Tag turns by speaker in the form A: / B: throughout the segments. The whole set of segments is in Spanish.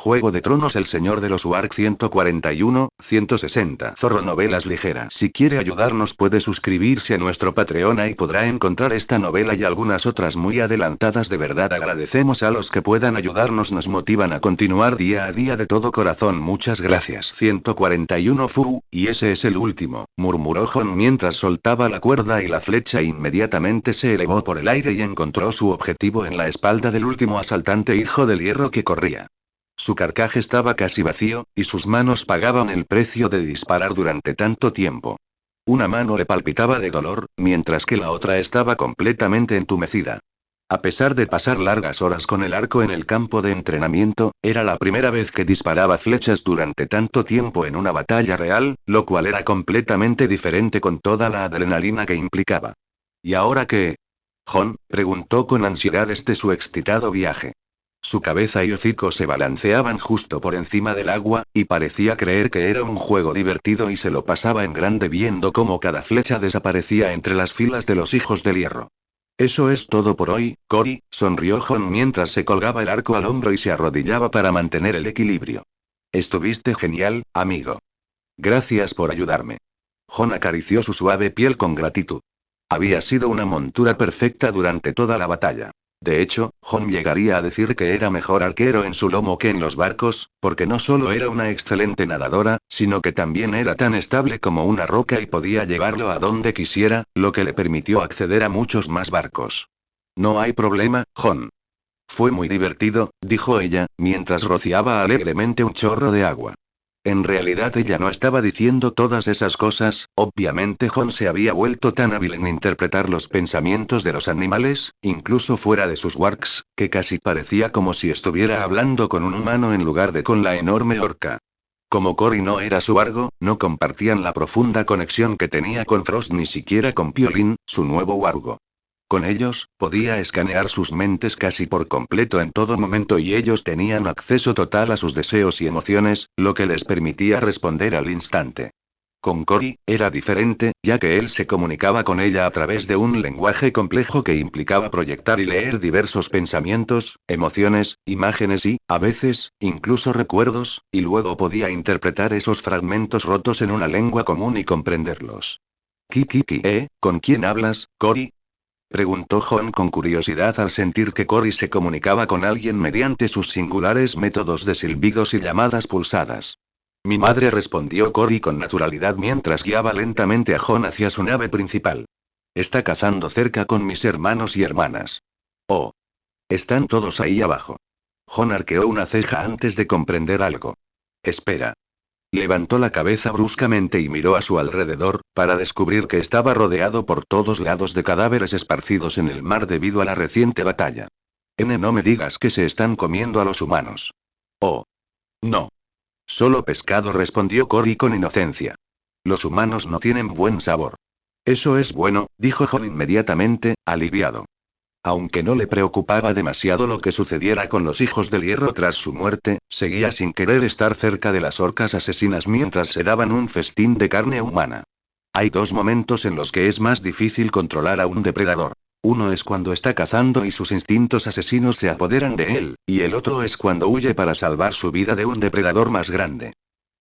A: Juego de Tronos El Señor de los Warg 141, 160 Zorro Novelas Ligeras. Si quiere ayudarnos puede suscribirse a nuestro Patreon, y podrá encontrar esta novela y algunas otras muy adelantadas. De verdad agradecemos a los que puedan ayudarnos, nos motivan a continuar día a día de todo corazón. Muchas gracias. 141 y ese es el último, murmuró Jon mientras soltaba la cuerda y la flecha inmediatamente se elevó por el aire y encontró su objetivo en la espalda del último asaltante hijo del hierro que corría. Su carcaj estaba casi vacío, y sus manos pagaban el precio de disparar durante tanto tiempo. Una mano le palpitaba de dolor, mientras que la otra estaba completamente entumecida. A pesar de pasar largas horas con el arco en el campo de entrenamiento, era la primera vez que disparaba flechas durante tanto tiempo en una batalla real, lo cual era completamente diferente con toda la adrenalina que implicaba. ¿Y ahora qué? Jon preguntó con ansiedad desde su excitado viaje. Su cabeza y hocico se balanceaban justo por encima del agua, y parecía creer que era un juego divertido y se lo pasaba en grande viendo cómo cada flecha desaparecía entre las filas de los hijos del hierro. Eso es todo por hoy, Cory, sonrió Jon mientras se colgaba el arco al hombro y se arrodillaba para mantener el equilibrio. Estuviste genial, amigo. Gracias por ayudarme. Jon acarició su suave piel con gratitud. Había sido una montura perfecta durante toda la batalla. De hecho, Jon llegaría a decir que era mejor arquero en su lomo que en los barcos, porque no solo era una excelente nadadora, sino que también era tan estable como una roca y podía llevarlo a donde quisiera, lo que le permitió acceder a muchos más barcos. No hay problema, Jon. Fue muy divertido, dijo ella, mientras rociaba alegremente un chorro de agua. En realidad ella no estaba diciendo todas esas cosas, obviamente Jon se había vuelto tan hábil en interpretar los pensamientos de los animales, incluso fuera de sus wargs, que casi parecía como si estuviera hablando con un humano en lugar de con la enorme orca. Como Cory no era su wargo, no compartían la profunda conexión que tenía con Frost ni siquiera con Piolín, su nuevo wargo. Con ellos, podía escanear sus mentes casi por completo en todo momento y ellos tenían acceso total a sus deseos y emociones, lo que les permitía responder al instante. Con Cory, era diferente, ya que él se comunicaba con ella a través de un lenguaje complejo que implicaba proyectar y leer diversos pensamientos, emociones, imágenes y, a veces, incluso recuerdos, y luego podía interpretar esos fragmentos rotos en una lengua común y comprenderlos. ¿Con quién hablas, Cory? Preguntó Jon con curiosidad al sentir que Cory se comunicaba con alguien mediante sus singulares métodos de silbidos y llamadas pulsadas. Mi madre, respondió Cory con naturalidad mientras guiaba lentamente a Jon hacia su nave principal. Está cazando cerca con mis hermanos y hermanas. Oh. Están todos ahí abajo. Jon arqueó una ceja antes de comprender algo. Espera. Levantó la cabeza bruscamente y miró a su alrededor, para descubrir que estaba rodeado por todos lados de cadáveres esparcidos en el mar debido a la reciente batalla. No me digas que se están comiendo a los humanos. Oh. No. Solo pescado, respondió Cory con inocencia. Los humanos no tienen buen sabor. Eso es bueno, dijo Jon inmediatamente, aliviado. Aunque no le preocupaba demasiado lo que sucediera con los hijos del hierro tras su muerte, seguía sin querer estar cerca de las orcas asesinas mientras se daban un festín de carne humana. Hay dos momentos en los que es más difícil controlar a un depredador. Uno es cuando está cazando y sus instintos asesinos se apoderan de él, y el otro es cuando huye para salvar su vida de un depredador más grande.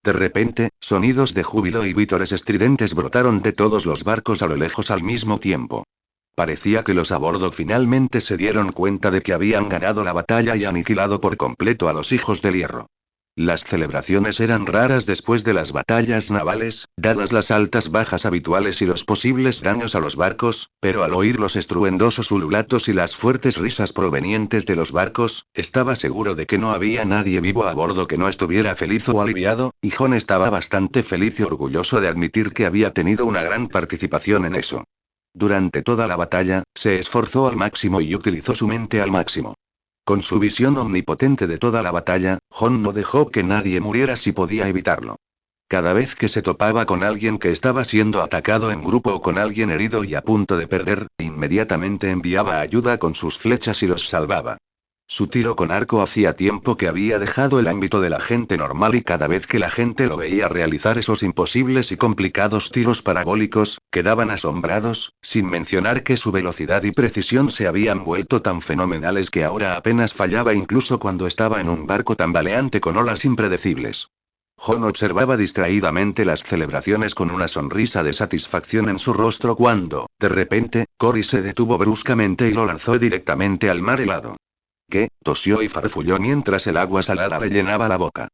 A: De repente, sonidos de júbilo y vítores estridentes brotaron de todos los barcos a lo lejos al mismo tiempo. Parecía que los a bordo finalmente se dieron cuenta de que habían ganado la batalla y aniquilado por completo a los hijos del hierro. Las celebraciones eran raras después de las batallas navales, dadas las altas bajas habituales y los posibles daños a los barcos, pero al oír los estruendosos ululatos y las fuertes risas provenientes de los barcos, estaba seguro de que no había nadie vivo a bordo que no estuviera feliz o aliviado, y Jon estaba bastante feliz y orgulloso de admitir que había tenido una gran participación en eso. Durante toda la batalla, se esforzó al máximo y utilizó su mente al máximo. Con su visión omnipotente de toda la batalla, Jon no dejó que nadie muriera si podía evitarlo. Cada vez que se topaba con alguien que estaba siendo atacado en grupo o con alguien herido y a punto de perder, inmediatamente enviaba ayuda con sus flechas y los salvaba. Su tiro con arco hacía tiempo que había dejado el ámbito de la gente normal y cada vez que la gente lo veía realizar esos imposibles y complicados tiros parabólicos, quedaban asombrados, sin mencionar que su velocidad y precisión se habían vuelto tan fenomenales que ahora apenas fallaba incluso cuando estaba en un barco tambaleante con olas impredecibles. Jon observaba distraídamente las celebraciones con una sonrisa de satisfacción en su rostro cuando, de repente, Cory se detuvo bruscamente y lo lanzó directamente al mar helado. ¿Qué? Tosió y farfulló mientras el agua salada le llenaba la boca.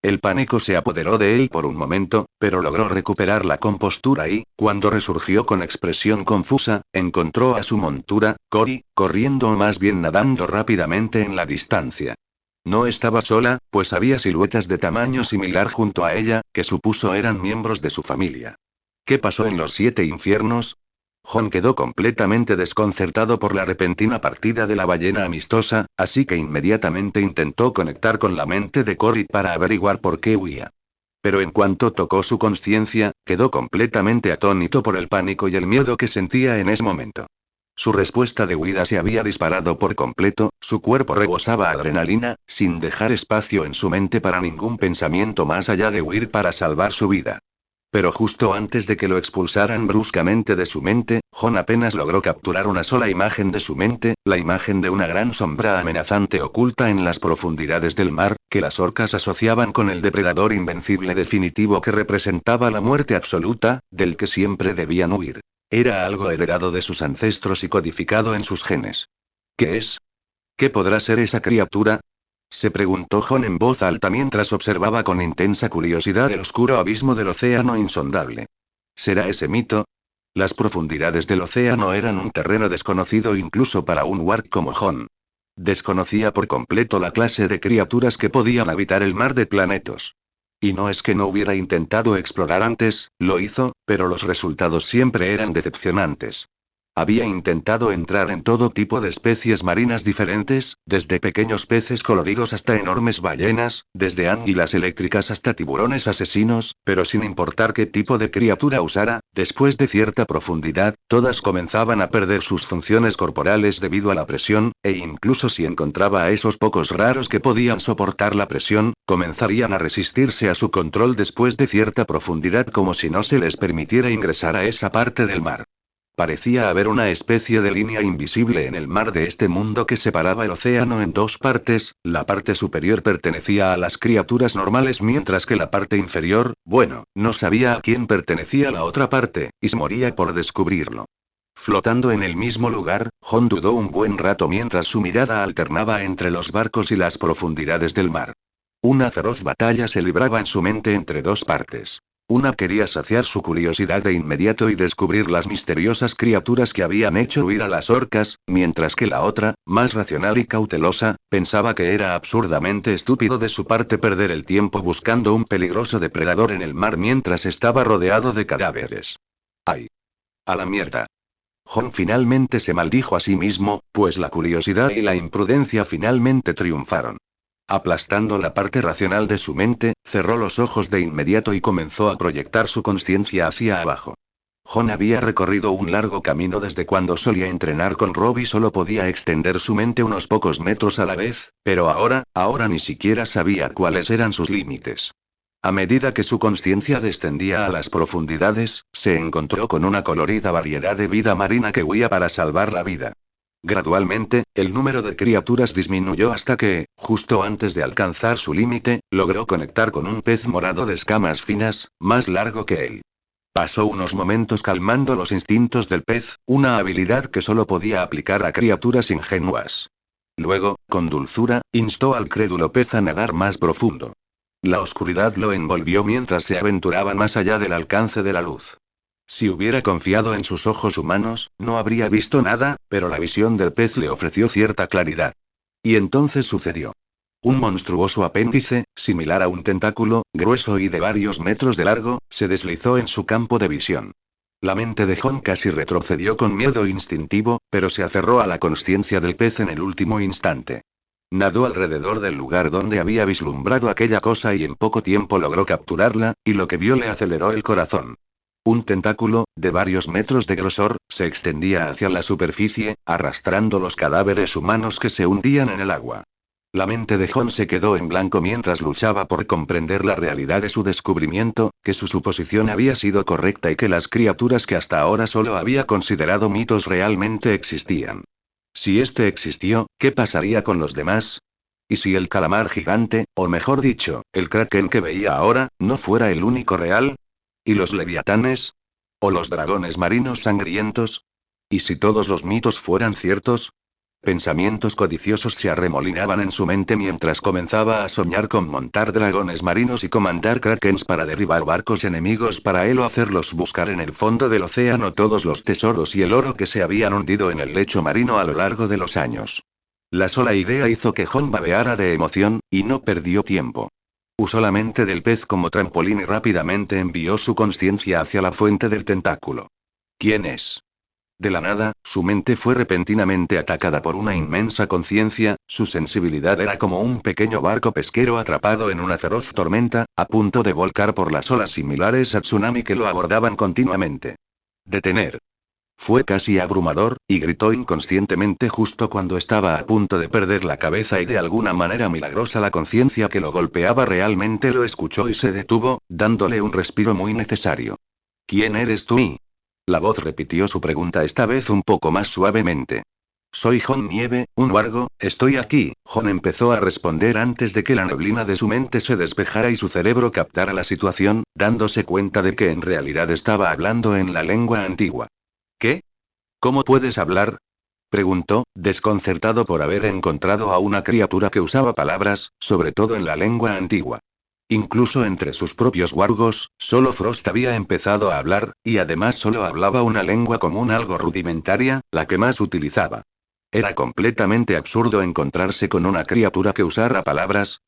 A: El pánico se apoderó de él por un momento, pero logró recuperar la compostura y, cuando resurgió con expresión confusa, encontró a su montura, Cory, corriendo o más bien nadando rápidamente en la distancia. No estaba sola, pues había siluetas de tamaño similar junto a ella, que supuso eran miembros de su familia. ¿Qué pasó en los 7 infiernos? Jon quedó completamente desconcertado por la repentina partida de la ballena amistosa, así que inmediatamente intentó conectar con la mente de Cory para averiguar por qué huía. Pero en cuanto tocó su conciencia, quedó completamente atónito por el pánico y el miedo que sentía en ese momento. Su respuesta de huida se había disparado por completo, su cuerpo rebosaba adrenalina, sin dejar espacio en su mente para ningún pensamiento más allá de huir para salvar su vida. Pero justo antes de que lo expulsaran bruscamente de su mente, Jon apenas logró capturar una sola imagen de su mente, la imagen de una gran sombra amenazante oculta en las profundidades del mar, que las orcas asociaban con el depredador invencible definitivo que representaba la muerte absoluta, del que siempre debían huir. Era algo heredado de sus ancestros y codificado en sus genes. ¿Qué es? ¿Qué podrá ser esa criatura? Se preguntó Jon en voz alta mientras observaba con intensa curiosidad el oscuro abismo del océano insondable. ¿Será ese mito? Las profundidades del océano eran un terreno desconocido incluso para un warg como Jon. Desconocía por completo la clase de criaturas que podían habitar el mar de planetos. Y no es que no hubiera intentado explorar antes, lo hizo, pero los resultados siempre eran decepcionantes. Había intentado entrar en todo tipo de especies marinas diferentes, desde pequeños peces coloridos hasta enormes ballenas, desde anguilas eléctricas hasta tiburones asesinos, pero sin importar qué tipo de criatura usara, después de cierta profundidad, todas comenzaban a perder sus funciones corporales debido a la presión, e incluso si encontraba a esos pocos raros que podían soportar la presión, comenzarían a resistirse a su control después de cierta profundidad como si no se les permitiera ingresar a esa parte del mar. Parecía haber una especie de línea invisible en el mar de este mundo que separaba el océano en 2 partes, la parte superior pertenecía a las criaturas normales mientras que la parte inferior, bueno, no sabía a quién pertenecía la otra parte, y se moría por descubrirlo. Flotando en el mismo lugar, Jon dudó un buen rato mientras su mirada alternaba entre los barcos y las profundidades del mar. Una feroz batalla se libraba en su mente entre 2 partes. Una quería saciar su curiosidad de inmediato y descubrir las misteriosas criaturas que habían hecho huir a las orcas, mientras que la otra, más racional y cautelosa, pensaba que era absurdamente estúpido de su parte perder el tiempo buscando un peligroso depredador en el mar mientras estaba rodeado de cadáveres. ¡Ay! ¡A la mierda! Jon finalmente se maldijo a sí mismo, pues la curiosidad y la imprudencia finalmente triunfaron. Aplastando la parte racional de su mente, cerró los ojos de inmediato y comenzó a proyectar su conciencia hacia abajo. Jon había recorrido un largo camino desde cuando solía entrenar con Rob y solo podía extender su mente unos pocos metros a la vez, pero ahora ni siquiera sabía cuáles eran sus límites. A medida que su conciencia descendía a las profundidades, se encontró con una colorida variedad de vida marina que huía para salvar la vida. Gradualmente, el número de criaturas disminuyó hasta que, justo antes de alcanzar su límite, logró conectar con un pez morado de escamas finas, más largo que él. Pasó unos momentos calmando los instintos del pez, una habilidad que solo podía aplicar a criaturas ingenuas. Luego, con dulzura, instó al crédulo pez a nadar más profundo. La oscuridad lo envolvió mientras se aventuraba más allá del alcance de la luz. Si hubiera confiado en sus ojos humanos, no habría visto nada, pero la visión del pez le ofreció cierta claridad. Y entonces sucedió. Un monstruoso apéndice, similar a un tentáculo, grueso y de varios metros de largo, se deslizó en su campo de visión. La mente de Jon casi retrocedió con miedo instintivo, pero se aferró a la consciencia del pez en el último instante. Nadó alrededor del lugar donde había vislumbrado aquella cosa y en poco tiempo logró capturarla, y lo que vio le aceleró el corazón. Un tentáculo, de varios metros de grosor, se extendía hacia la superficie, arrastrando los cadáveres humanos que se hundían en el agua. La mente de Jon se quedó en blanco mientras luchaba por comprender la realidad de su descubrimiento, que su suposición había sido correcta y que las criaturas que hasta ahora solo había considerado mitos realmente existían. Si este existió, ¿qué pasaría con los demás? ¿Y si el calamar gigante, o mejor dicho, el kraken que veía ahora, no fuera el único real? ¿Y los leviatanes? ¿O los dragones marinos sangrientos? ¿Y si todos los mitos fueran ciertos? Pensamientos codiciosos se arremolinaban en su mente mientras comenzaba a soñar con montar dragones marinos y comandar krakens para derribar barcos enemigos para él o hacerlos buscar en el fondo del océano todos los tesoros y el oro que se habían hundido en el lecho marino a lo largo de los años. La sola idea hizo que Jon babeara de emoción, y no perdió tiempo. Usó la mente del pez como trampolín y rápidamente envió su conciencia hacia la fuente del tentáculo. ¿Quién es? De la nada, su mente fue repentinamente atacada por una inmensa conciencia, su sensibilidad era como un pequeño barco pesquero atrapado en una feroz tormenta, a punto de volcar por las olas similares a tsunami que lo abordaban continuamente. Detener. Fue casi abrumador, y gritó inconscientemente justo cuando estaba a punto de perder la cabeza y de alguna manera milagrosa la conciencia que lo golpeaba realmente lo escuchó y se detuvo, dándole un respiro muy necesario. ¿Quién eres tú? La voz repitió su pregunta esta vez un poco más suavemente. Soy Jon Nieve, un wargo, estoy aquí. Jon empezó a responder antes de que la neblina de su mente se despejara y su cerebro captara la situación, dándose cuenta de que en realidad estaba hablando en la lengua antigua. ¿Qué? ¿Cómo puedes hablar? Preguntó, desconcertado por haber encontrado a una criatura que usaba palabras, sobre todo en la lengua antigua. Incluso entre sus propios wargos, solo Frost había empezado a hablar, y además solo hablaba una lengua común algo rudimentaria, la que más utilizaba. Era completamente absurdo encontrarse con una criatura que usara palabras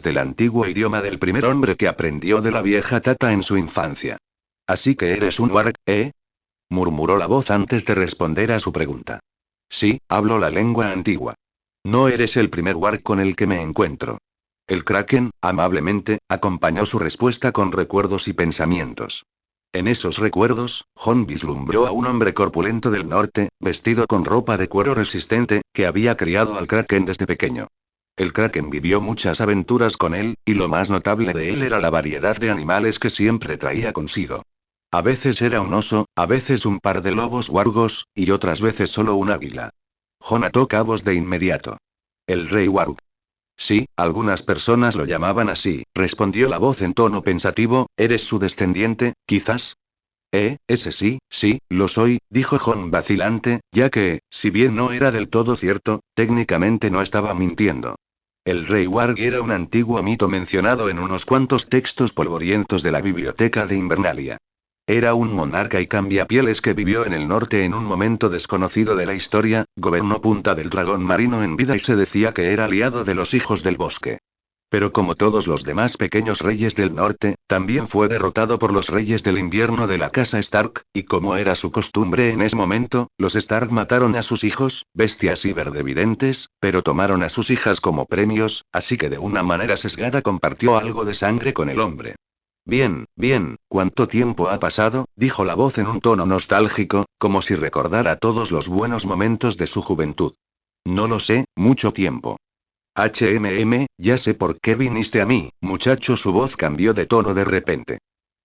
A: del antiguo idioma del primer hombre que aprendió de la vieja Tata en su infancia. Así que eres un warg, ¿eh? Murmuró la voz antes de responder a su pregunta. Sí, hablo la lengua antigua. No eres el primer warg con el que me encuentro. El kraken, amablemente, acompañó su respuesta con recuerdos y pensamientos. En esos recuerdos, Jon vislumbró a un hombre corpulento del norte, vestido con ropa de cuero resistente, que había criado al kraken desde pequeño. El kraken vivió muchas aventuras con él, y lo más notable de él era la variedad de animales que siempre traía consigo. A veces era un oso, a veces un par de lobos wargos, y otras veces solo un águila. Jon ató cabos de inmediato. El rey warg. Sí, algunas personas lo llamaban así, respondió la voz en tono pensativo. ¿Eres su descendiente, quizás? Ese sí, lo soy, dijo Jon vacilante, ya que, si bien no era del todo cierto, técnicamente no estaba mintiendo. El rey warg era un antiguo mito mencionado en unos cuantos textos polvorientos de la biblioteca de Invernalia. Era un monarca y cambiapieles que vivió en el norte en un momento desconocido de la historia, gobernó Punta del Dragón Marino en vida y se decía que era aliado de los Hijos del Bosque. Pero como todos los demás pequeños reyes del norte, también fue derrotado por los reyes del invierno de la casa Stark, y como era su costumbre en ese momento, los Stark mataron a sus hijos, bestias y verdevidentes, pero tomaron a sus hijas como premios, así que de una manera sesgada compartió algo de sangre con el hombre. Bien, ¿cuánto tiempo ha pasado?, dijo la voz en un tono nostálgico, como si recordara todos los buenos momentos de su juventud. No lo sé, mucho tiempo. Ya sé por qué viniste a mí, muchacho. Su voz cambió de tono de repente.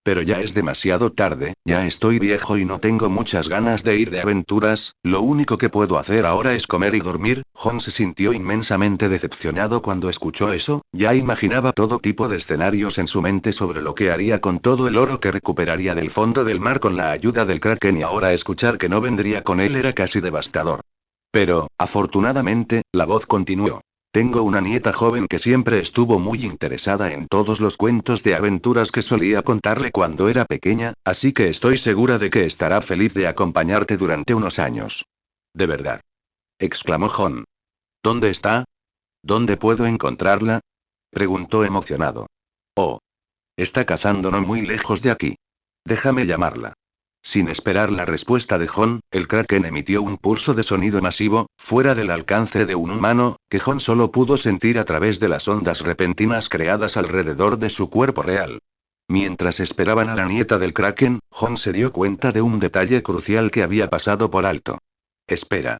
A: Pero ya es demasiado tarde, ya estoy viejo y no tengo muchas ganas de ir de aventuras, lo único que puedo hacer ahora es comer y dormir. Jon se sintió inmensamente decepcionado cuando escuchó eso, ya imaginaba todo tipo de escenarios en su mente sobre lo que haría con todo el oro que recuperaría del fondo del mar con la ayuda del kraken y ahora escuchar que no vendría con él era casi devastador. Pero, afortunadamente, la voz continuó. Tengo una nieta joven que siempre estuvo muy interesada en todos los cuentos de aventuras que solía contarle cuando era pequeña, así que estoy segura de que estará feliz de acompañarte durante unos años. ¿De verdad?, exclamó Jon. ¿Dónde está? ¿Dónde puedo encontrarla?, preguntó emocionado. Oh. Está cazando no muy lejos de aquí. Déjame llamarla. Sin esperar la respuesta de Jon, el kraken emitió un pulso de sonido masivo, fuera del alcance de un humano, que Jon solo pudo sentir a través de las ondas repentinas creadas alrededor de su cuerpo real. Mientras esperaban a la nieta del Kraken, Jon se dio cuenta de un detalle crucial que había pasado por alto. Espera.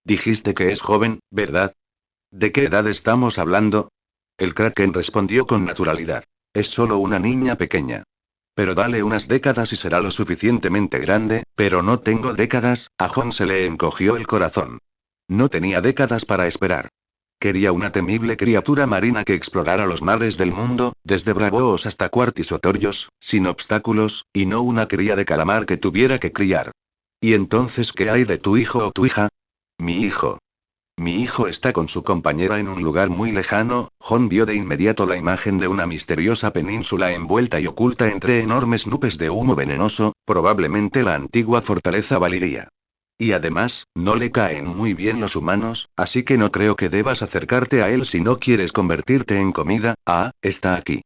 A: Dijiste que es joven, ¿verdad? ¿De qué edad estamos hablando? El Kraken respondió con naturalidad. Es solo una niña pequeña. Pero dale unas décadas y será lo suficientemente grande, pero no tengo décadas. A Jon se le encogió el corazón. No tenía décadas para esperar. Quería una temible criatura marina que explorara los mares del mundo, desde Braavos hasta Cuartisotorgios, sin obstáculos, y no una cría de calamar que tuviera que criar. ¿Y entonces qué hay de tu hijo o tu hija? Mi hijo. Mi hijo está con su compañera en un lugar muy lejano. Jon vio de inmediato la imagen de una misteriosa península envuelta y oculta entre enormes nubes de humo venenoso, probablemente la antigua fortaleza Valiria. Y además, no le caen muy bien los humanos, así que no creo que debas acercarte a él si no quieres convertirte en comida. Ah, está aquí.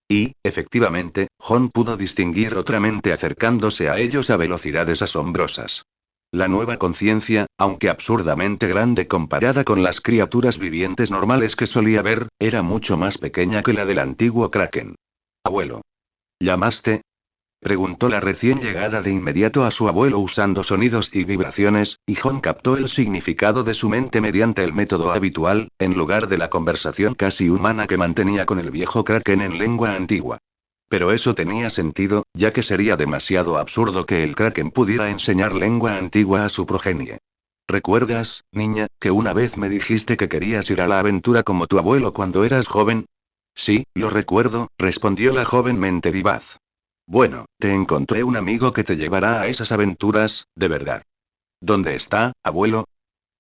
A: Y, efectivamente, Jon pudo distinguir otra mente acercándose a ellos a velocidades asombrosas. La nueva conciencia, aunque absurdamente grande comparada con las criaturas vivientes normales que solía ver, era mucho más pequeña que la del antiguo Kraken. Abuelo. ¿Llamaste? Preguntó la recién llegada de inmediato a su abuelo usando sonidos y vibraciones, y Jon captó el significado de su mente mediante el método habitual, en lugar de la conversación casi humana que mantenía con el viejo Kraken en lengua antigua. Pero eso tenía sentido, ya que sería demasiado absurdo que el Kraken pudiera enseñar lengua antigua a su progenie. ¿Recuerdas, niña, que una vez me dijiste que querías ir a la aventura como tu abuelo cuando eras joven? Sí, lo recuerdo, respondió la joven mente vivaz. Bueno, te encontré un amigo que te llevará a esas aventuras, de verdad. ¿Dónde está, abuelo?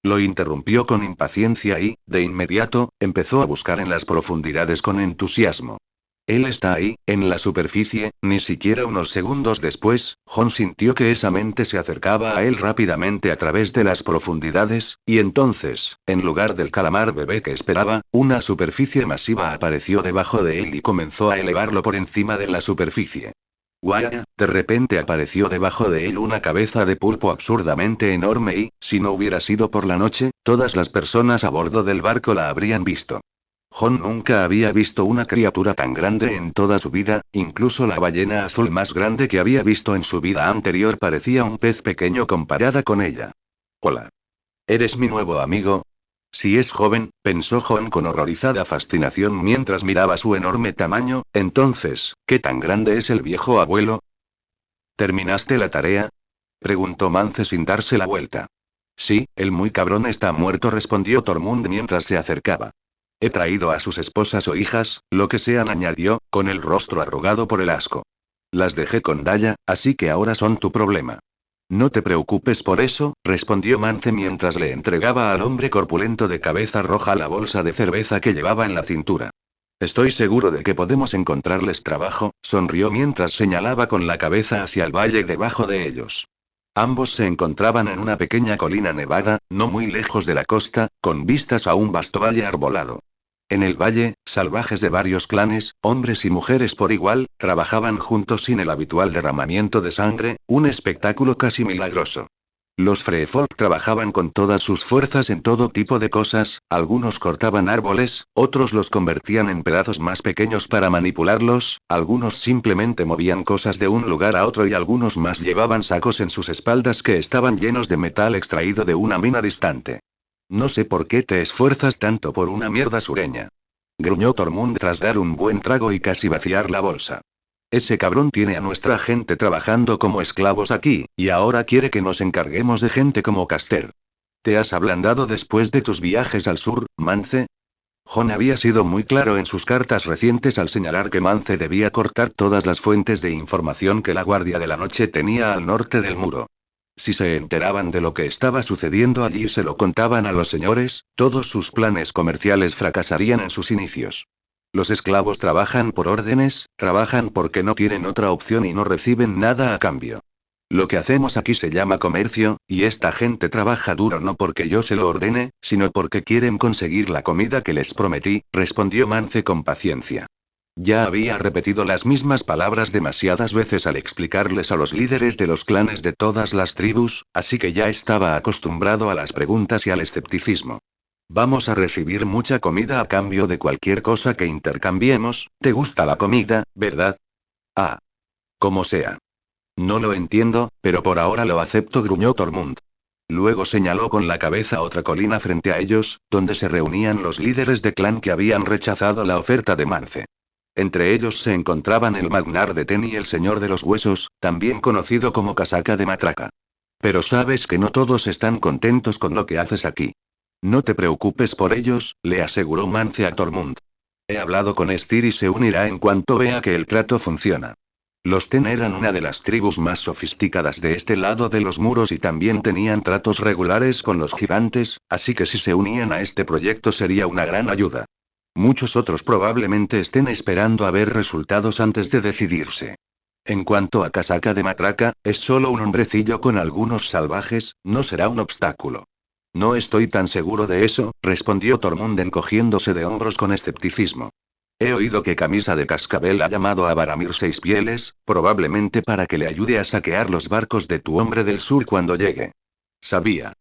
A: Lo interrumpió con impaciencia y, de inmediato, empezó a buscar en las profundidades con entusiasmo. Él está ahí, en la superficie. Ni siquiera unos segundos después, Jon sintió que esa mente se acercaba a él rápidamente a través de las profundidades, y entonces, en lugar del calamar bebé que esperaba, una superficie masiva apareció debajo de él y comenzó a elevarlo por encima de la superficie. Guaya, de repente apareció debajo de él una cabeza de pulpo absurdamente enorme y, si no hubiera sido por la noche, todas las personas a bordo del barco la habrían visto. Jon nunca había visto una criatura tan grande en toda su vida, incluso la ballena azul más grande que había visto en su vida anterior parecía un pez pequeño comparada con ella. Hola. ¿Eres mi nuevo amigo? Si es joven, pensó Jon con horrorizada fascinación mientras miraba su enorme tamaño, entonces, ¿qué tan grande es el viejo abuelo? ¿Terminaste la tarea? Preguntó Mance sin darse la vuelta. Sí, el muy cabrón está muerto, respondió Tormund mientras se acercaba. He traído a sus esposas o hijas, lo que sean, añadió, con el rostro arrugado por el asco. Las dejé con Daya, así que ahora son tu problema. No te preocupes por eso, respondió Mance mientras le entregaba al hombre corpulento de cabeza roja la bolsa de cerveza que llevaba en la cintura. Estoy seguro de que podemos encontrarles trabajo, sonrió mientras señalaba con la cabeza hacia el valle debajo de ellos. Ambos se encontraban en una pequeña colina nevada, no muy lejos de la costa, con vistas a un vasto valle arbolado. En el valle, salvajes de varios clanes, hombres y mujeres por igual, trabajaban juntos sin el habitual derramamiento de sangre, un espectáculo casi milagroso. Los Freefolk trabajaban con todas sus fuerzas en todo tipo de cosas, algunos cortaban árboles, otros los convertían en pedazos más pequeños para manipularlos, algunos simplemente movían cosas de un lugar a otro y algunos más llevaban sacos en sus espaldas que estaban llenos de metal extraído de una mina distante. No sé por qué te esfuerzas tanto por una mierda sureña. Gruñó Tormund tras dar un buen trago y casi vaciar la bolsa. Ese cabrón tiene a nuestra gente trabajando como esclavos aquí, y ahora quiere que nos encarguemos de gente como Caster. ¿Te has ablandado después de tus viajes al sur, Mance? Jon había sido muy claro en sus cartas recientes al señalar que Mance debía cortar todas las fuentes de información que la Guardia de la Noche tenía al norte del muro. Si se enteraban de lo que estaba sucediendo allí y se lo contaban a los señores, todos sus planes comerciales fracasarían en sus inicios. Los esclavos trabajan por órdenes, trabajan porque no tienen otra opción y no reciben nada a cambio. Lo que hacemos aquí se llama comercio, y esta gente trabaja duro no porque yo se lo ordene, sino porque quieren conseguir la comida que les prometí, respondió Mance con paciencia. Ya había repetido las mismas palabras demasiadas veces al explicarles a los líderes de los clanes de todas las tribus, así que ya estaba acostumbrado a las preguntas y al escepticismo. Vamos a recibir mucha comida a cambio de cualquier cosa que intercambiemos. ¿Te gusta la comida, verdad? Ah. Como sea. No lo entiendo, pero por ahora lo acepto, gruñó Tormund. Luego señaló con la cabeza otra colina frente a ellos, donde se reunían los líderes de clan que habían rechazado la oferta de Mance. Entre ellos se encontraban el Magnar de Ten y el Señor de los Huesos, también conocido como Casaca de Matraca. Pero sabes que no todos están contentos con lo que haces aquí. No te preocupes por ellos, le aseguró Mance a Tormund. He hablado con Styr y se unirá en cuanto vea que el trato funciona. Los Ten eran una de las tribus más sofisticadas de este lado de los muros y también tenían tratos regulares con los gigantes, así que si se unían a este proyecto sería una gran ayuda. Muchos otros probablemente estén esperando a ver resultados antes de decidirse. En cuanto a Casaca de Matraca, es solo un hombrecillo con algunos salvajes, no será un obstáculo. No estoy tan seguro de eso, respondió Tormund encogiéndose de hombros con escepticismo. He oído que Camisa de Cascabel ha llamado a Varamir Seis Pieles, probablemente para que le ayude a saquear los barcos de tu hombre del sur cuando llegue. Sabía.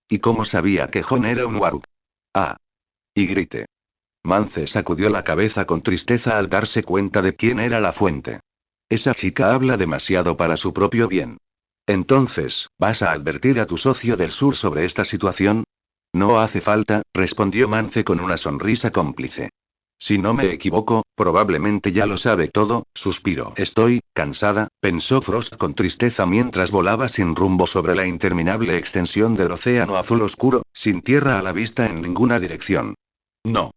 A: ¿Y cómo sabía que Jon era un Waruk? Ah. Y grité. Mance sacudió la cabeza con tristeza al darse cuenta de quién era la fuente. Esa chica habla demasiado para su propio bien. Entonces, ¿vas a advertir a tu socio del sur sobre esta situación? No hace falta, respondió Mance con una sonrisa cómplice. Si no me equivoco, probablemente ya lo sabe todo, suspiró. Estoy cansada, pensó Frost con tristeza mientras volaba sin rumbo sobre la interminable extensión del océano azul oscuro, sin tierra a la vista en ninguna dirección. No.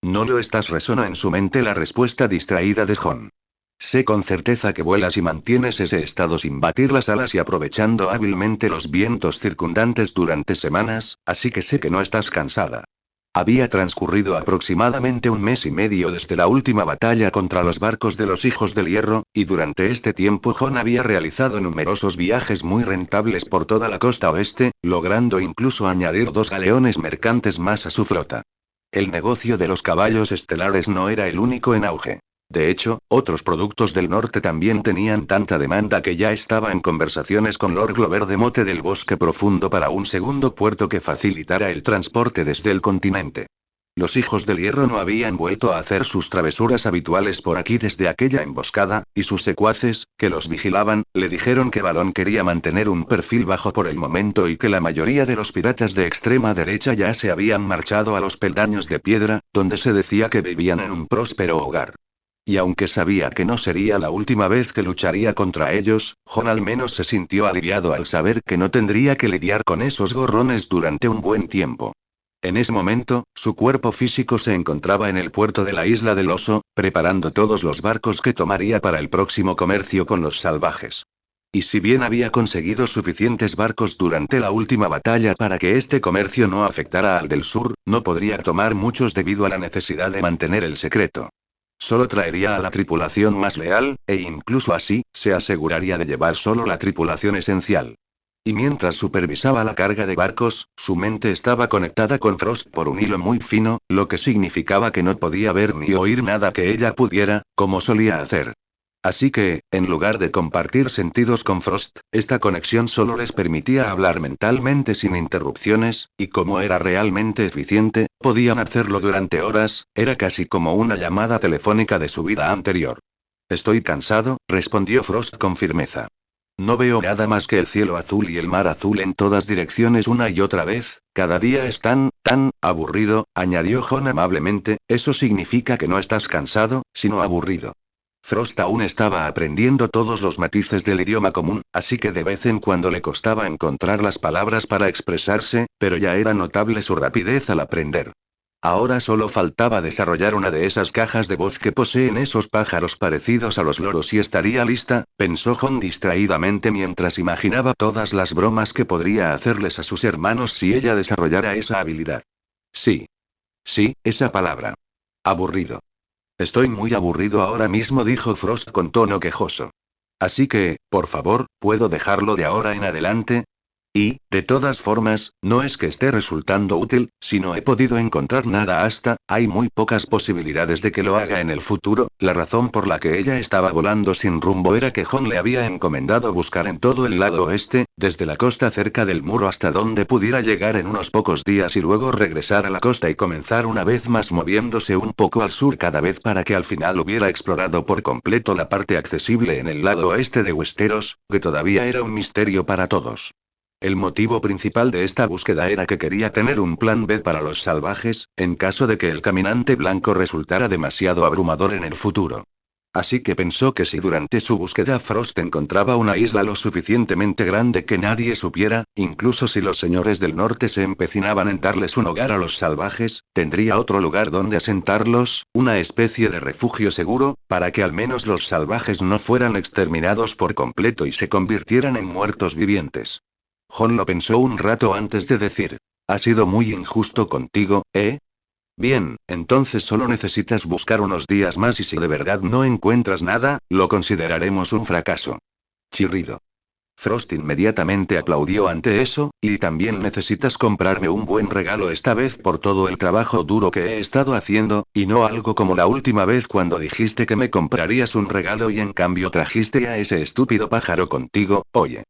A: No lo estás, resonó en su mente la respuesta distraída de Jon. Sé con certeza que vuelas y mantienes ese estado sin batir las alas y aprovechando hábilmente los vientos circundantes durante semanas, así que sé que no estás cansada. Había transcurrido aproximadamente un mes y medio desde la última batalla contra los barcos de los Hijos del Hierro, y durante este tiempo Jon había realizado numerosos viajes muy rentables por toda la costa oeste, logrando incluso añadir 2 galeones mercantes más a su flota. El negocio de los caballos estelares no era el único en auge. De hecho, otros productos del norte también tenían tanta demanda que ya estaba en conversaciones con Lord Glover de Mote del Bosque Profundo para un segundo puerto que facilitara el transporte desde el continente. Los Hijos del Hierro no habían vuelto a hacer sus travesuras habituales por aquí desde aquella emboscada, y sus secuaces, que los vigilaban, le dijeron que Balón quería mantener un perfil bajo por el momento y que la mayoría de los piratas de extrema derecha ya se habían marchado a los peldaños de piedra, donde se decía que vivían en un próspero hogar. Y aunque sabía que no sería la última vez que lucharía contra ellos, Jon al menos se sintió aliviado al saber que no tendría que lidiar con esos gorrones durante un buen tiempo. En ese momento, su cuerpo físico se encontraba en el puerto de la Isla del Oso, preparando todos los barcos que tomaría para el próximo comercio con los salvajes. Y si bien había conseguido suficientes barcos durante la última batalla para que este comercio no afectara al del sur, no podría tomar muchos debido a la necesidad de mantener el secreto. Solo traería a la tripulación más leal, e incluso así, se aseguraría de llevar solo la tripulación esencial. Y mientras supervisaba la carga de barcos, su mente estaba conectada con Frost por un hilo muy fino, lo que significaba que no podía ver ni oír nada que ella pudiera, como solía hacer. Así que, en lugar de compartir sentidos con Frost, esta conexión solo les permitía hablar mentalmente sin interrupciones, y como era realmente eficiente, podían hacerlo durante horas, era casi como una llamada telefónica de su vida anterior. Estoy cansado, respondió Frost con firmeza. No veo nada más que el cielo azul y el mar azul en todas direcciones una y otra vez, cada día es tan aburrido, añadió Jon amablemente. Eso significa que no estás cansado, sino aburrido. Frost aún estaba aprendiendo todos los matices del idioma común, así que de vez en cuando le costaba encontrar las palabras para expresarse, pero ya era notable su rapidez al aprender. Ahora solo faltaba desarrollar una de esas cajas de voz que poseen esos pájaros parecidos a los loros y estaría lista, pensó Jon distraídamente mientras imaginaba todas las bromas que podría hacerles a sus hermanos si ella desarrollara esa habilidad. Sí. Sí, esa palabra. Aburrido. Estoy muy aburrido ahora mismo, dijo Frost con tono quejoso. Así que, por favor, ¿puedo dejarlo de ahora en adelante? Y, de todas formas, no es que esté resultando útil, si no he podido encontrar nada hay muy pocas posibilidades de que lo haga en el futuro. La razón por la que ella estaba volando sin rumbo era que Jon le había encomendado buscar en todo el lado oeste, desde la costa cerca del muro hasta donde pudiera llegar en unos pocos días y luego regresar a la costa y comenzar una vez más moviéndose un poco al sur cada vez para que al final hubiera explorado por completo la parte accesible en el lado oeste de Westeros, que todavía era un misterio para todos. El motivo principal de esta búsqueda era que quería tener un plan B para los salvajes, en caso de que el caminante blanco resultara demasiado abrumador en el futuro. Así que pensó que si durante su búsqueda Frost encontraba una isla lo suficientemente grande que nadie supiera, incluso si los señores del norte se empecinaban en darles un hogar a los salvajes, tendría otro lugar donde asentarlos, una especie de refugio seguro, para que al menos los salvajes no fueran exterminados por completo y se convirtieran en muertos vivientes. Jon lo pensó un rato antes de decir: «Ha sido muy injusto contigo, ¿eh? Bien, entonces solo necesitas buscar unos días más y si de verdad no encuentras nada, lo consideraremos un fracaso». Chirrido. Frost inmediatamente aplaudió ante eso, y también necesitas comprarme un buen regalo esta vez por todo el trabajo duro que he estado haciendo, y no algo como la última vez cuando dijiste que me comprarías un regalo y en cambio trajiste a ese estúpido pájaro contigo. Oye.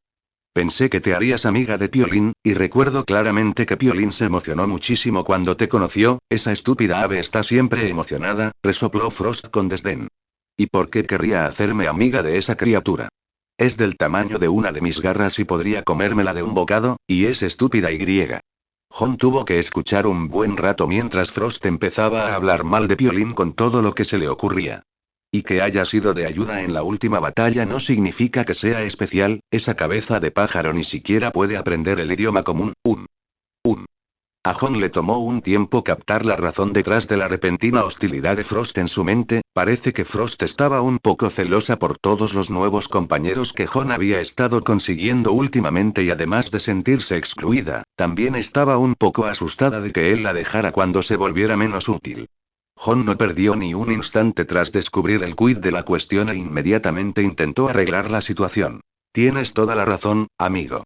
A: Pensé que te harías amiga de Piolín, y recuerdo claramente que Piolín se emocionó muchísimo cuando te conoció. Esa estúpida ave está siempre emocionada, resopló Frost con desdén. ¿Y por qué querría hacerme amiga de esa criatura? Es del tamaño de una de mis garras y podría comérmela de un bocado, y es estúpida y griega. Jon tuvo que escuchar un buen rato mientras Frost empezaba a hablar mal de Piolín con todo lo que se le ocurría. Y que haya sido de ayuda en la última batalla no significa que sea especial. Esa cabeza de pájaro ni siquiera puede aprender el idioma común. A Jon le tomó un tiempo captar la razón detrás de la repentina hostilidad de Frost en su mente. Parece que Frost estaba un poco celosa por todos los nuevos compañeros que Jon había estado consiguiendo últimamente y además de sentirse excluida, también estaba un poco asustada de que él la dejara cuando se volviera menos útil. Jon no perdió ni un instante tras descubrir el quid de la cuestión e inmediatamente intentó arreglar la situación. Tienes toda la razón, amigo.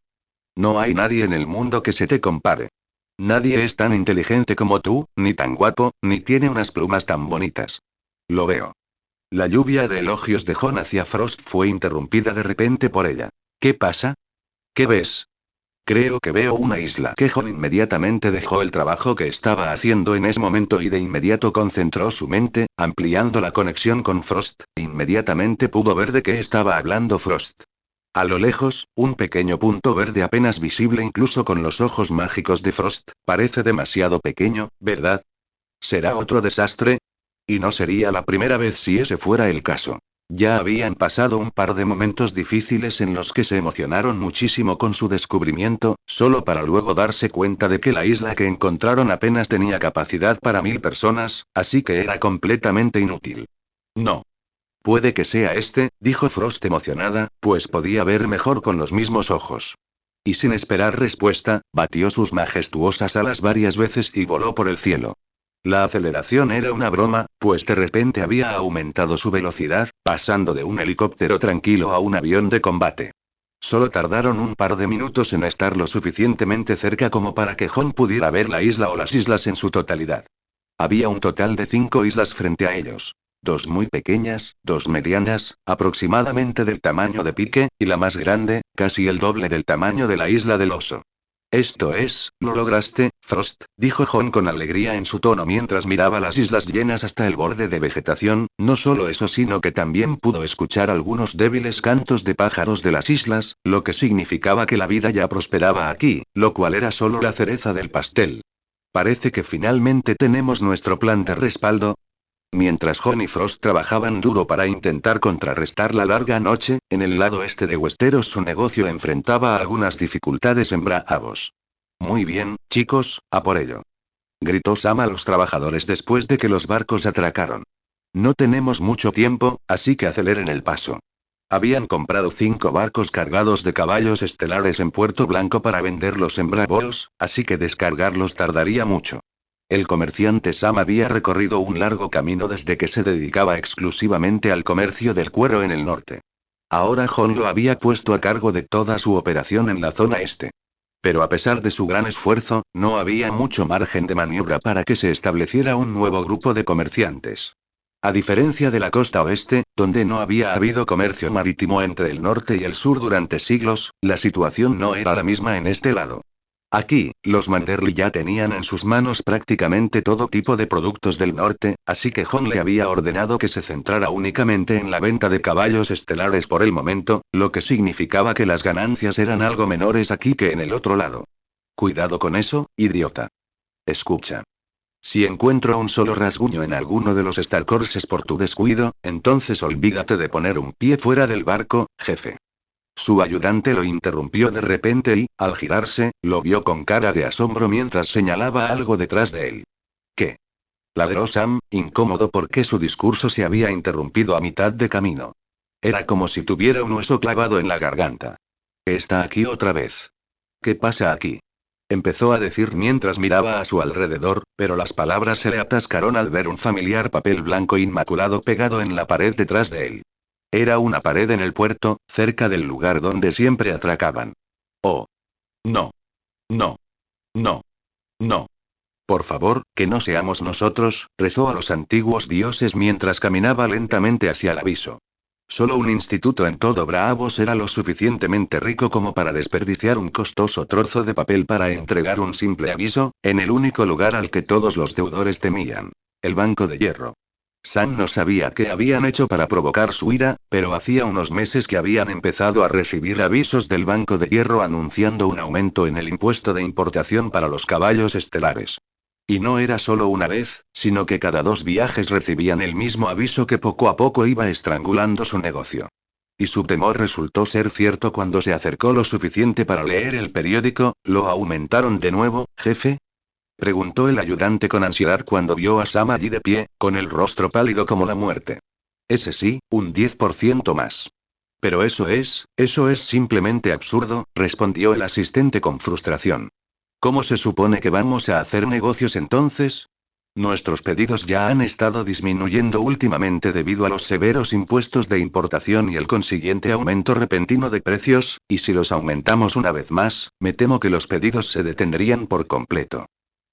A: No hay nadie en el mundo que se te compare. Nadie es tan inteligente como tú, ni tan guapo, ni tiene unas plumas tan bonitas. Lo veo. La lluvia de elogios de Jon hacia Frost fue interrumpida de repente por ella. ¿Qué pasa? ¿Qué ves? Creo que veo una isla. Que Jon inmediatamente dejó el trabajo que estaba haciendo en ese momento y de inmediato concentró su mente, ampliando la conexión con Frost. Inmediatamente pudo ver de qué estaba hablando Frost. A lo lejos, un pequeño punto verde apenas visible incluso con los ojos mágicos de Frost, parece demasiado pequeño, ¿verdad? ¿Será otro desastre? Y no sería la primera vez si ese fuera el caso. Ya habían pasado un par de momentos difíciles en los que se emocionaron muchísimo con su descubrimiento, solo para luego darse cuenta de que la isla que encontraron apenas tenía capacidad para 1000 personas, así que era completamente inútil. No. Puede que sea este, dijo Frost emocionada, pues podía ver mejor con los mismos ojos. Y sin esperar respuesta, batió sus majestuosas alas varias veces y voló por el cielo. La aceleración era una broma, pues de repente había aumentado su velocidad, pasando de un helicóptero tranquilo a un avión de combate. Solo tardaron un par de minutos en estar lo suficientemente cerca como para que Jon pudiera ver la isla o las islas en su totalidad. Había un total de 5 islas frente a ellos. 2 muy pequeñas, 2 medianas, aproximadamente del tamaño de Pique, y la más grande, casi el doble del tamaño de la isla del oso. Esto es, lo lograste, Frost, dijo Jon con alegría en su tono mientras miraba las islas llenas hasta el borde de vegetación. No solo eso, sino que también pudo escuchar algunos débiles cantos de pájaros de las islas, lo que significaba que la vida ya prosperaba aquí, lo cual era solo la cereza del pastel. Parece que finalmente tenemos nuestro plan de respaldo. Mientras Jon y Frost trabajaban duro para intentar contrarrestar la larga noche, en el lado este de Westeros su negocio enfrentaba algunas dificultades en Braavos. Muy bien, chicos, a por ello. Gritó Sam a los trabajadores después de que los barcos atracaron. No tenemos mucho tiempo, así que aceleren el paso. Habían comprado 5 barcos cargados de caballos estelares en Puerto Blanco para venderlos en Braavos, así que descargarlos tardaría mucho. El comerciante Sam había recorrido un largo camino desde que se dedicaba exclusivamente al comercio del cuero en el norte. Ahora Jon lo había puesto a cargo de toda su operación en la zona este. Pero a pesar de su gran esfuerzo, no había mucho margen de maniobra para que se estableciera un nuevo grupo de comerciantes. A diferencia de la costa oeste, donde no había habido comercio marítimo entre el norte y el sur durante siglos, la situación no era la misma en este lado. Aquí, los Manderly ya tenían en sus manos prácticamente todo tipo de productos del norte, así que John le había ordenado que se centrara únicamente en la venta de caballos estelares por el momento, lo que significaba que las ganancias eran algo menores aquí que en el otro lado. Cuidado con eso, idiota. Escucha. Si encuentro un solo rasguño en alguno de los Starcourses por tu descuido, entonces olvídate de poner un pie fuera del barco, jefe. Su ayudante lo interrumpió de repente y, al girarse, lo vio con cara de asombro mientras señalaba algo detrás de él. ¿Qué? Ladró Sam, incómodo porque su discurso se había interrumpido a mitad de camino. Era como si tuviera un hueso clavado en la garganta. Está aquí otra vez. ¿Qué pasa aquí? Empezó a decir mientras miraba a su alrededor, pero las palabras se le atascaron al ver un familiar papel blanco inmaculado pegado en la pared detrás de él. Era una pared en el puerto, cerca del lugar donde siempre atracaban. Oh. No. No. No. No. Por favor, que no seamos nosotros, rezó a los antiguos dioses mientras caminaba lentamente hacia el aviso. Solo un instituto en todo Bravos era lo suficientemente rico como para desperdiciar un costoso trozo de papel para entregar un simple aviso, en el único lugar al que todos los deudores temían. El Banco de Hierro. Sam no sabía qué habían hecho para provocar su ira, pero hacía unos meses que habían empezado a recibir avisos del Banco de Hierro anunciando un aumento en el impuesto de importación para los caballos estelares. Y no era solo una vez, sino que cada 2 viajes recibían el mismo aviso que poco a poco iba estrangulando su negocio. Y su temor resultó ser cierto cuando se acercó lo suficiente para leer el periódico. ¿Lo aumentaron de nuevo, jefe?, preguntó el ayudante con ansiedad cuando vio a Sam allí de pie, con el rostro pálido como la muerte. Ese sí, un 10% más. Pero eso es simplemente absurdo, respondió el asistente con frustración. ¿Cómo se supone que vamos a hacer negocios entonces? Nuestros pedidos ya han estado disminuyendo últimamente debido a los severos impuestos de importación y el consiguiente aumento repentino de precios, y si los aumentamos una vez más, me temo que los pedidos se detendrían por completo.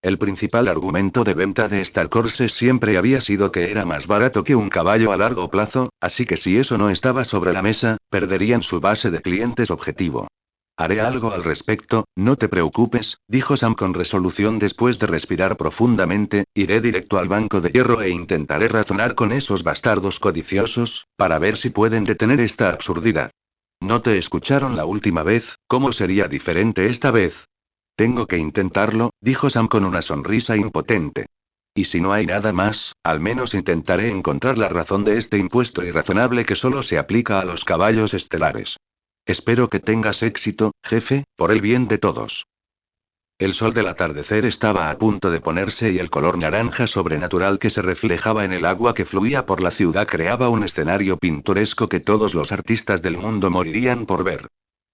A: El principal argumento de venta de Starcourses siempre había sido que era más barato que un caballo a largo plazo, así que si eso no estaba sobre la mesa, perderían su base de clientes objetivo. Haré algo al respecto, no te preocupes, dijo Sam con resolución después de respirar profundamente. Iré directo al Banco de Hierro e intentaré razonar con esos bastardos codiciosos, para ver si pueden detener esta absurdidad. ¿No te escucharon la última vez? ¿Cómo sería diferente esta vez? Tengo que intentarlo, dijo Sam con una sonrisa impotente. Y si no hay nada más, al menos intentaré encontrar la razón de este impuesto irrazonable que solo se aplica a los caballos estelares. Espero que tengas éxito, jefe, por el bien de todos. El sol del atardecer estaba a punto de ponerse y el color naranja sobrenatural que se reflejaba en el agua que fluía por la ciudad creaba un escenario pintoresco que todos los artistas del mundo morirían por ver.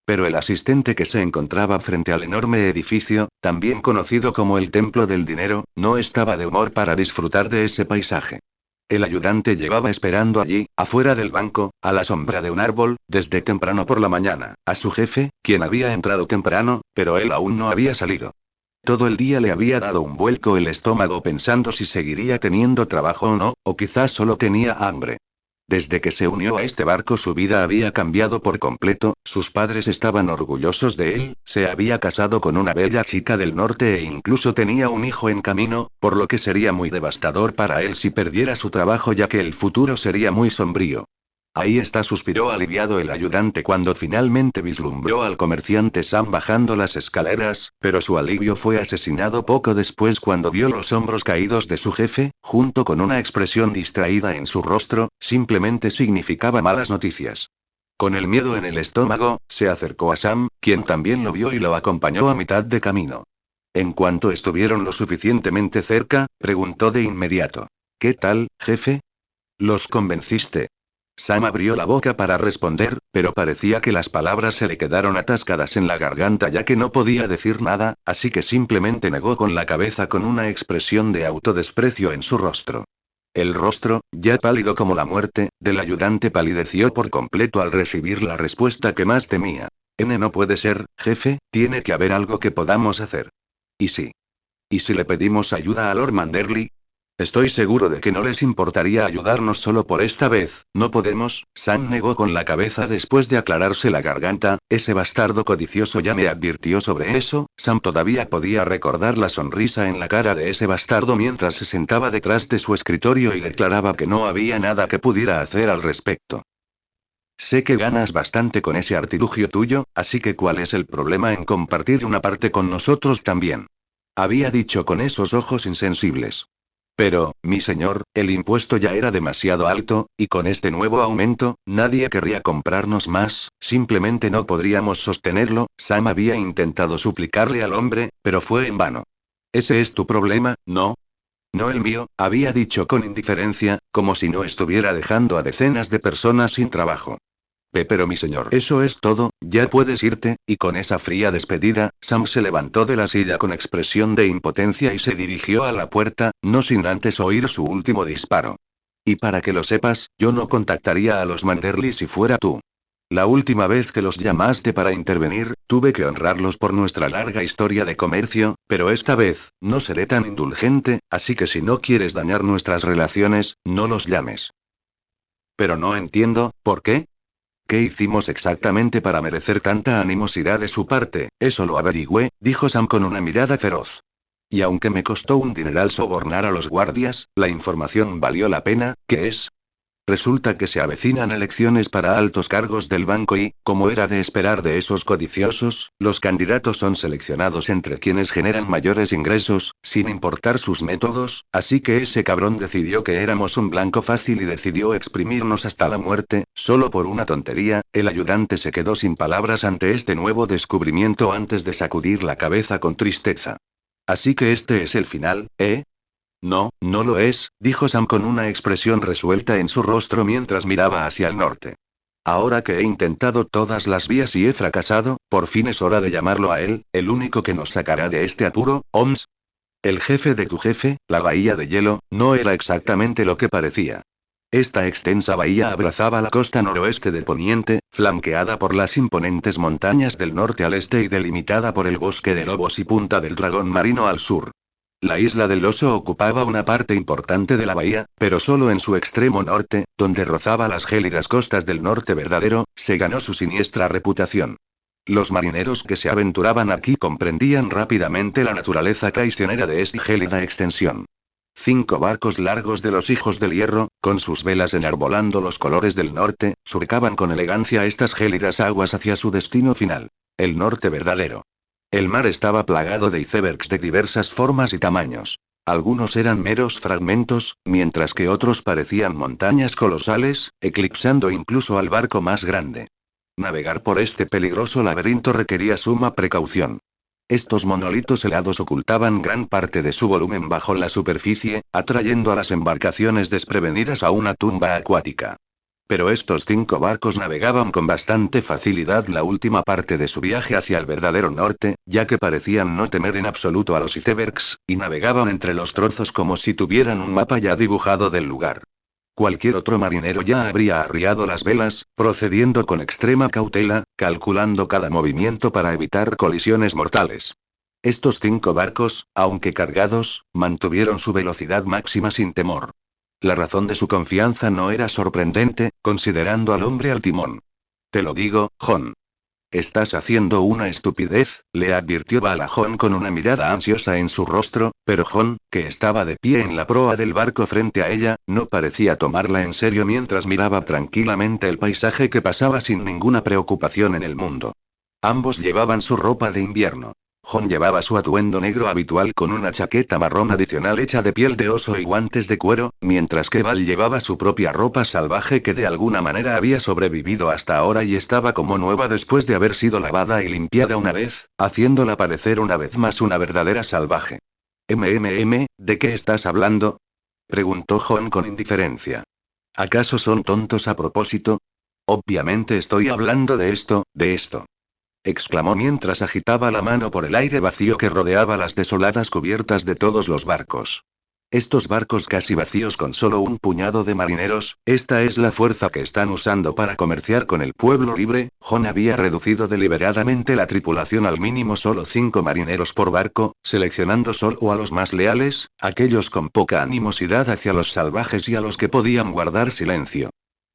A: Pero el asistente que se encontraba frente al enorme edificio, también conocido como el Templo del Dinero, no estaba de humor para disfrutar de ese paisaje. El ayudante llevaba esperando allí, afuera del banco, a la sombra de un árbol, desde temprano por la mañana, a su jefe, quien había entrado temprano, pero él aún no había salido. Todo el día le había dado un vuelco el estómago pensando si seguiría teniendo trabajo o no, o quizás solo tenía hambre. Desde que se unió a este barco su vida había cambiado por completo, sus padres estaban orgullosos de él, se había casado con una bella chica del norte e incluso tenía un hijo en camino, por lo que sería muy devastador para él si perdiera su trabajo ya que el futuro sería muy sombrío. Ahí está, suspiró aliviado el ayudante cuando finalmente vislumbró al comerciante Sam bajando las escaleras, pero su alivio fue asesinado poco después cuando vio los hombros caídos de su jefe, junto con una expresión distraída en su rostro. Simplemente significaba malas noticias. Con el miedo en el estómago, se acercó a Sam, quien también lo vio y lo acompañó a mitad de camino. En cuanto estuvieron lo suficientemente cerca, preguntó de inmediato. ¿Qué tal, jefe? ¿Los convenciste? Sam abrió la boca para responder, pero parecía que las palabras se le quedaron atascadas en la garganta ya que no podía decir nada, así que simplemente negó con la cabeza con una expresión de autodesprecio en su rostro. El rostro, ya pálido como la muerte, del ayudante palideció por completo al recibir la respuesta que más temía. No puede ser, jefe, tiene que haber algo que podamos hacer. ¿Y si? ¿Y si le pedimos ayuda a Lord Manderley? Estoy seguro de que no les importaría ayudarnos solo por esta vez. No podemos. Sam negó con la cabeza después de aclararse la garganta. Ese bastardo codicioso ya me advirtió sobre eso. Sam todavía podía recordar la sonrisa en la cara de ese bastardo mientras se sentaba detrás de su escritorio y declaraba que no había nada que pudiera hacer al respecto. Sé que ganas bastante con ese artilugio tuyo, así que ¿cuál es el problema en compartir una parte con nosotros también? Había dicho con esos ojos insensibles. Pero, mi señor, el impuesto ya era demasiado alto, y con este nuevo aumento, nadie querría comprarnos más, simplemente no podríamos sostenerlo. Sam había intentado suplicarle al hombre, pero fue en vano. Ese es tu problema, ¿no? No el mío, había dicho con indiferencia, como si no estuviera dejando a decenas de personas sin trabajo. Pero mi señor, eso es todo, ya puedes irte. Y con esa fría despedida, Sam se levantó de la silla con expresión de impotencia y se dirigió a la puerta, no sin antes oír su último disparo. Y para que lo sepas, yo no contactaría a los Manderley si fuera tú. La última vez que los llamaste para intervenir, tuve que honrarlos por nuestra larga historia de comercio, pero esta vez, no seré tan indulgente, así que si no quieres dañar nuestras relaciones, no los llames. Pero no entiendo, ¿por qué? ¿Qué hicimos exactamente para merecer tanta animosidad de su parte? Eso lo averigüé, dijo Sam con una mirada feroz. Y aunque me costó un dineral sobornar a los guardias, la información valió la pena. ¿Qué es? Resulta que se avecinan elecciones para altos cargos del banco y, como era de esperar de esos codiciosos, los candidatos son seleccionados entre quienes generan mayores ingresos, sin importar sus métodos, así que ese cabrón decidió que éramos un blanco fácil y decidió exprimirnos hasta la muerte, solo por una tontería. El ayudante se quedó sin palabras ante este nuevo descubrimiento antes de sacudir la cabeza con tristeza. Así que este es el final, ¿eh? No, no lo es, dijo Sam con una expresión resuelta en su rostro mientras miraba hacia el norte. Ahora que he intentado todas las vías y he fracasado, por fin es hora de llamarlo a él, el único que nos sacará de este apuro. Holmes. El jefe de tu jefe, la bahía de hielo, no era exactamente lo que parecía. Esta extensa bahía abrazaba la costa noroeste de Poniente, flanqueada por las imponentes montañas del norte al este y delimitada por el bosque de lobos y Punta del Dragón marino al sur. La isla del Oso ocupaba una parte importante de la bahía, pero solo en su extremo norte, donde rozaba las gélidas costas del norte verdadero, se ganó su siniestra reputación. Los marineros que se aventuraban aquí comprendían rápidamente la naturaleza traicionera de esta gélida extensión. 5 barcos largos de los Hijos del Hierro, con sus velas enarbolando los colores del norte, surcaban con elegancia estas gélidas aguas hacia su destino final, el norte verdadero. El mar estaba plagado de icebergs de diversas formas y tamaños. Algunos eran meros fragmentos, mientras que otros parecían montañas colosales, eclipsando incluso al barco más grande. Navegar por este peligroso laberinto requería suma precaución. Estos monolitos helados ocultaban gran parte de su volumen bajo la superficie, atrayendo a las embarcaciones desprevenidas a una tumba acuática. Pero estos 5 barcos navegaban con bastante facilidad la última parte de su viaje hacia el verdadero norte, ya que parecían no temer en absoluto a los icebergs, y navegaban entre los trozos como si tuvieran un mapa ya dibujado del lugar. Cualquier otro marinero ya habría arriado las velas, procediendo con extrema cautela, calculando cada movimiento para evitar colisiones mortales. Estos 5 barcos, aunque cargados, mantuvieron su velocidad máxima sin temor. La razón de su confianza no era sorprendente, considerando al hombre al timón. Te lo digo, John. Estás haciendo una estupidez, le advirtió Bala John con una mirada ansiosa en su rostro, pero John, que estaba de pie en la proa del barco frente a ella, no parecía tomarla en serio mientras miraba tranquilamente el paisaje que pasaba sin ninguna preocupación en el mundo. Ambos llevaban su ropa de invierno. John llevaba su atuendo negro habitual con una chaqueta marrón adicional hecha de piel de oso y guantes de cuero, mientras que Val llevaba su propia ropa salvaje que de alguna manera había sobrevivido hasta ahora y estaba como nueva después de haber sido lavada y limpiada una vez, haciéndola parecer una vez más una verdadera salvaje. ¿De qué estás hablando? Preguntó John con indiferencia. ¿Acaso son tontos a propósito? Obviamente estoy hablando de esto, exclamó mientras agitaba la mano por el aire vacío que rodeaba las desoladas cubiertas de todos los barcos. Estos barcos casi vacíos con solo un puñado de marineros, esta es la fuerza que están usando para comerciar con el pueblo libre. Jon había reducido deliberadamente la tripulación al mínimo, solo 5 marineros por barco, seleccionando solo a los más leales, aquellos con poca animosidad hacia los salvajes y a los que podían guardar silencio.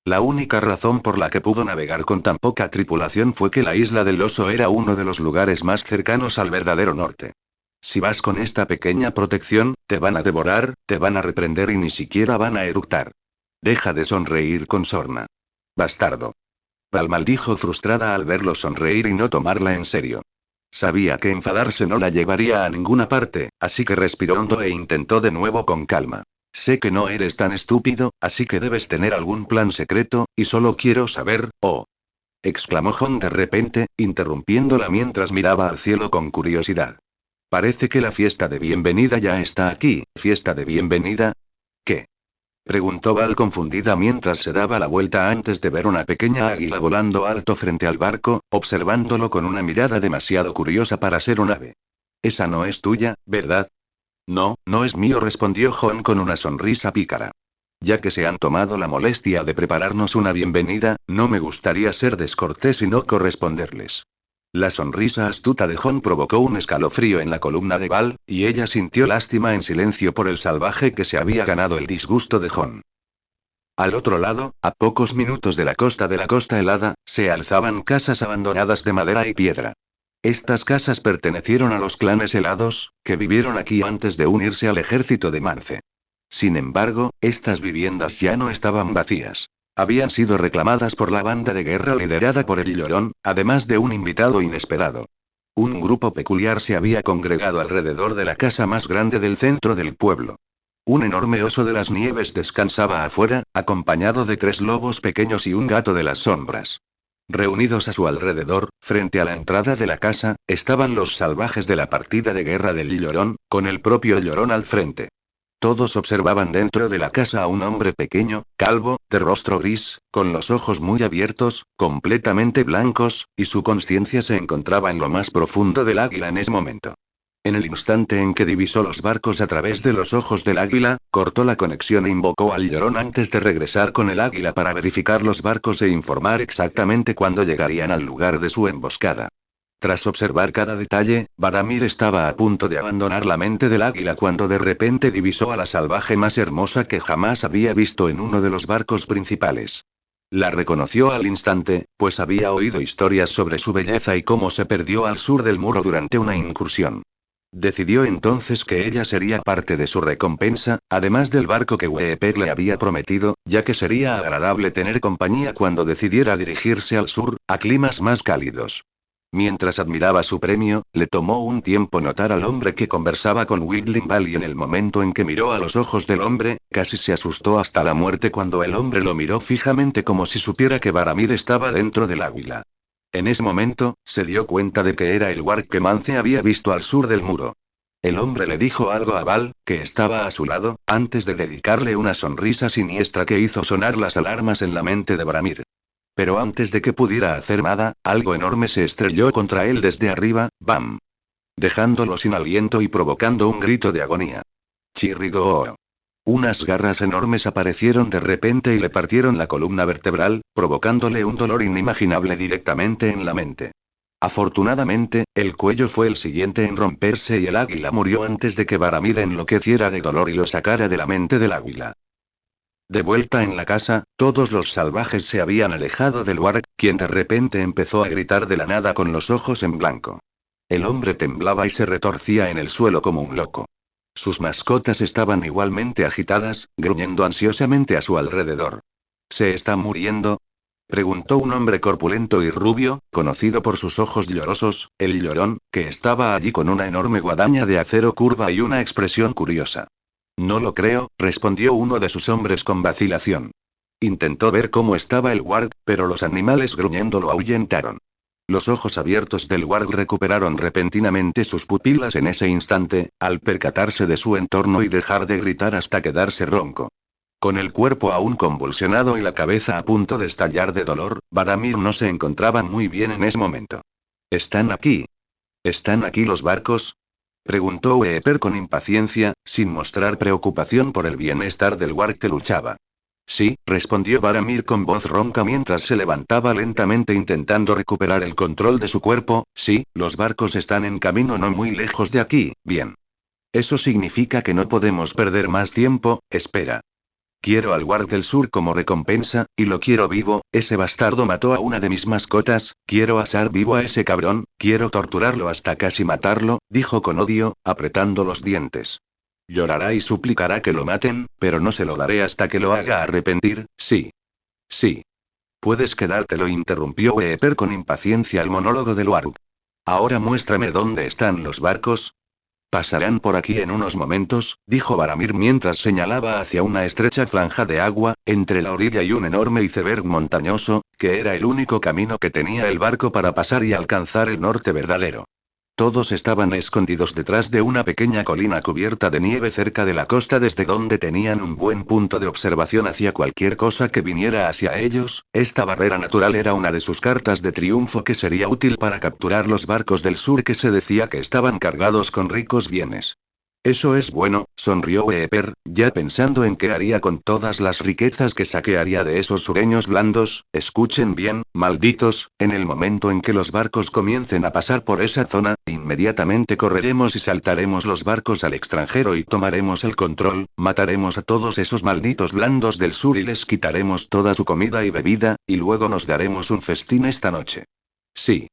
A: La única razón por la que pudo navegar con tan poca tripulación fue que la isla del oso era uno de los lugares más cercanos al verdadero norte. Si vas con esta pequeña protección, te van a devorar, te van a reprender y ni siquiera van a eructar. Deja de sonreír con sorna. Bastardo. Val maldijo frustrada al verlo sonreír y no tomarla en serio. Sabía que enfadarse no la llevaría a ninguna parte, así que respiró hondo e intentó de nuevo con calma. Sé que no eres tan estúpido, así que debes tener algún plan secreto, y solo quiero saber, oh. Exclamó Jon de repente, interrumpiéndola mientras miraba al cielo con curiosidad. Parece que la fiesta de bienvenida ya está aquí. ¿Fiesta de bienvenida? ¿Qué? Preguntó Val confundida mientras se daba la vuelta antes de ver una pequeña águila volando alto frente al barco, observándolo con una mirada demasiado curiosa para ser un ave. Esa no es tuya, ¿verdad? No, no es mío, respondió Jon con una sonrisa pícara. Ya que se han tomado la molestia de prepararnos una bienvenida, no me gustaría ser descortés y no corresponderles. La sonrisa astuta de Jon provocó un escalofrío en la columna de Val, y ella sintió lástima en silencio por el salvaje que se había ganado el disgusto de Jon. Al otro lado, a pocos minutos de la costa helada, se alzaban casas abandonadas de madera y piedra. Estas casas pertenecieron a los clanes helados, que vivieron aquí antes de unirse al ejército de Mance. Sin embargo, estas viviendas ya no estaban vacías. Habían sido reclamadas por la banda de guerra liderada por el Llorón, además de un invitado inesperado. Un grupo peculiar se había congregado alrededor de la casa más grande del centro del pueblo. Un enorme oso de las nieves descansaba afuera, acompañado de 3 lobos pequeños y un gato de las sombras. Reunidos a su alrededor, frente a la entrada de la casa, estaban los salvajes de la partida de guerra del Llorón, con el propio Llorón al frente. Todos observaban dentro de la casa a un hombre pequeño, calvo, de rostro gris, con los ojos muy abiertos, completamente blancos, y su conciencia se encontraba en lo más profundo del águila en ese momento. En el instante en que divisó los barcos a través de los ojos del águila, cortó la conexión e invocó al Llorón antes de regresar con el águila para verificar los barcos e informar exactamente cuándo llegarían al lugar de su emboscada. Tras observar cada detalle, Varamir estaba a punto de abandonar la mente del águila cuando de repente divisó a la salvaje más hermosa que jamás había visto en uno de los barcos principales. La reconoció al instante, pues había oído historias sobre su belleza y cómo se perdió al sur del muro durante una incursión. Decidió entonces que ella sería parte de su recompensa, además del barco que Weeper le había prometido, ya que sería agradable tener compañía cuando decidiera dirigirse al sur, a climas más cálidos. Mientras admiraba su premio, le tomó un tiempo notar al hombre que conversaba con Wildling Val y en el momento en que miró a los ojos del hombre, casi se asustó hasta la muerte cuando el hombre lo miró fijamente como si supiera que Varamir estaba dentro del águila. En ese momento, se dio cuenta de que era el warg que Mance había visto al sur del muro. El hombre le dijo algo a Val, que estaba a su lado, antes de dedicarle una sonrisa siniestra que hizo sonar las alarmas en la mente de Varamir. Pero antes de que pudiera hacer nada, algo enorme se estrelló contra él desde arriba, ¡bam! Dejándolo sin aliento y provocando un grito de agonía. Chirrido. Unas garras enormes aparecieron de repente y le partieron la columna vertebral, provocándole un dolor inimaginable directamente en la mente. Afortunadamente, el cuello fue el siguiente en romperse y el águila murió antes de que Varamir enloqueciera de dolor y lo sacara de la mente del águila. De vuelta en la casa, todos los salvajes se habían alejado del warg, quien de repente empezó a gritar de la nada con los ojos en blanco. El hombre temblaba y se retorcía en el suelo como un loco. Sus mascotas estaban igualmente agitadas, gruñendo ansiosamente a su alrededor. ¿Se está muriendo?, preguntó un hombre corpulento y rubio, conocido por sus ojos llorosos, el Llorón, que estaba allí con una enorme guadaña de acero curva y una expresión curiosa. No lo creo, respondió uno de sus hombres con vacilación. Intentó ver cómo estaba el warg, pero los animales gruñendo lo ahuyentaron. Los ojos abiertos del warg recuperaron repentinamente sus pupilas en ese instante, al percatarse de su entorno y dejar de gritar hasta quedarse ronco. Con el cuerpo aún convulsionado y la cabeza a punto de estallar de dolor, Varamir no se encontraba muy bien en ese momento. ¿Están aquí? ¿Están aquí los barcos?, Preguntó Weeper con impaciencia, sin mostrar preocupación por el bienestar del warg que luchaba. Sí, respondió Varamir con voz ronca mientras se levantaba lentamente intentando recuperar el control de su cuerpo. Sí, los barcos están en camino no muy lejos de aquí, bien. Eso significa que no podemos perder más tiempo. Espera. Quiero al Warg del Sur como recompensa, y lo quiero vivo. Ese bastardo mató a una de mis mascotas, quiero asar vivo a ese cabrón, quiero torturarlo hasta casi matarlo, dijo con odio, apretando los dientes. Llorará y suplicará que lo maten, pero no se lo daré hasta que lo haga arrepentir. Sí. Sí. Puedes quedártelo, interrumpió Weeper con impaciencia el monólogo del Warg. Ahora muéstrame dónde están los barcos. Pasarán por aquí en unos momentos, dijo Varamir mientras señalaba hacia una estrecha franja de agua, entre la orilla y un enorme iceberg montañoso, que era el único camino que tenía el barco para pasar y alcanzar el norte verdadero. Todos estaban escondidos detrás de una pequeña colina cubierta de nieve cerca de la costa desde donde tenían un buen punto de observación hacia cualquier cosa que viniera hacia ellos. Esta barrera natural era una de sus cartas de triunfo que sería útil para capturar los barcos del sur que se decía que estaban cargados con ricos bienes. Eso es bueno, sonrió Weeper, ya pensando en qué haría con todas las riquezas que saquearía de esos sureños blandos. Escuchen bien, malditos, en el momento en que los barcos comiencen a pasar por esa zona, inmediatamente correremos y saltaremos los barcos al extranjero y tomaremos el control, mataremos a todos esos malditos blandos del sur y les quitaremos toda su comida y bebida, y luego nos daremos un festín esta noche. Sí.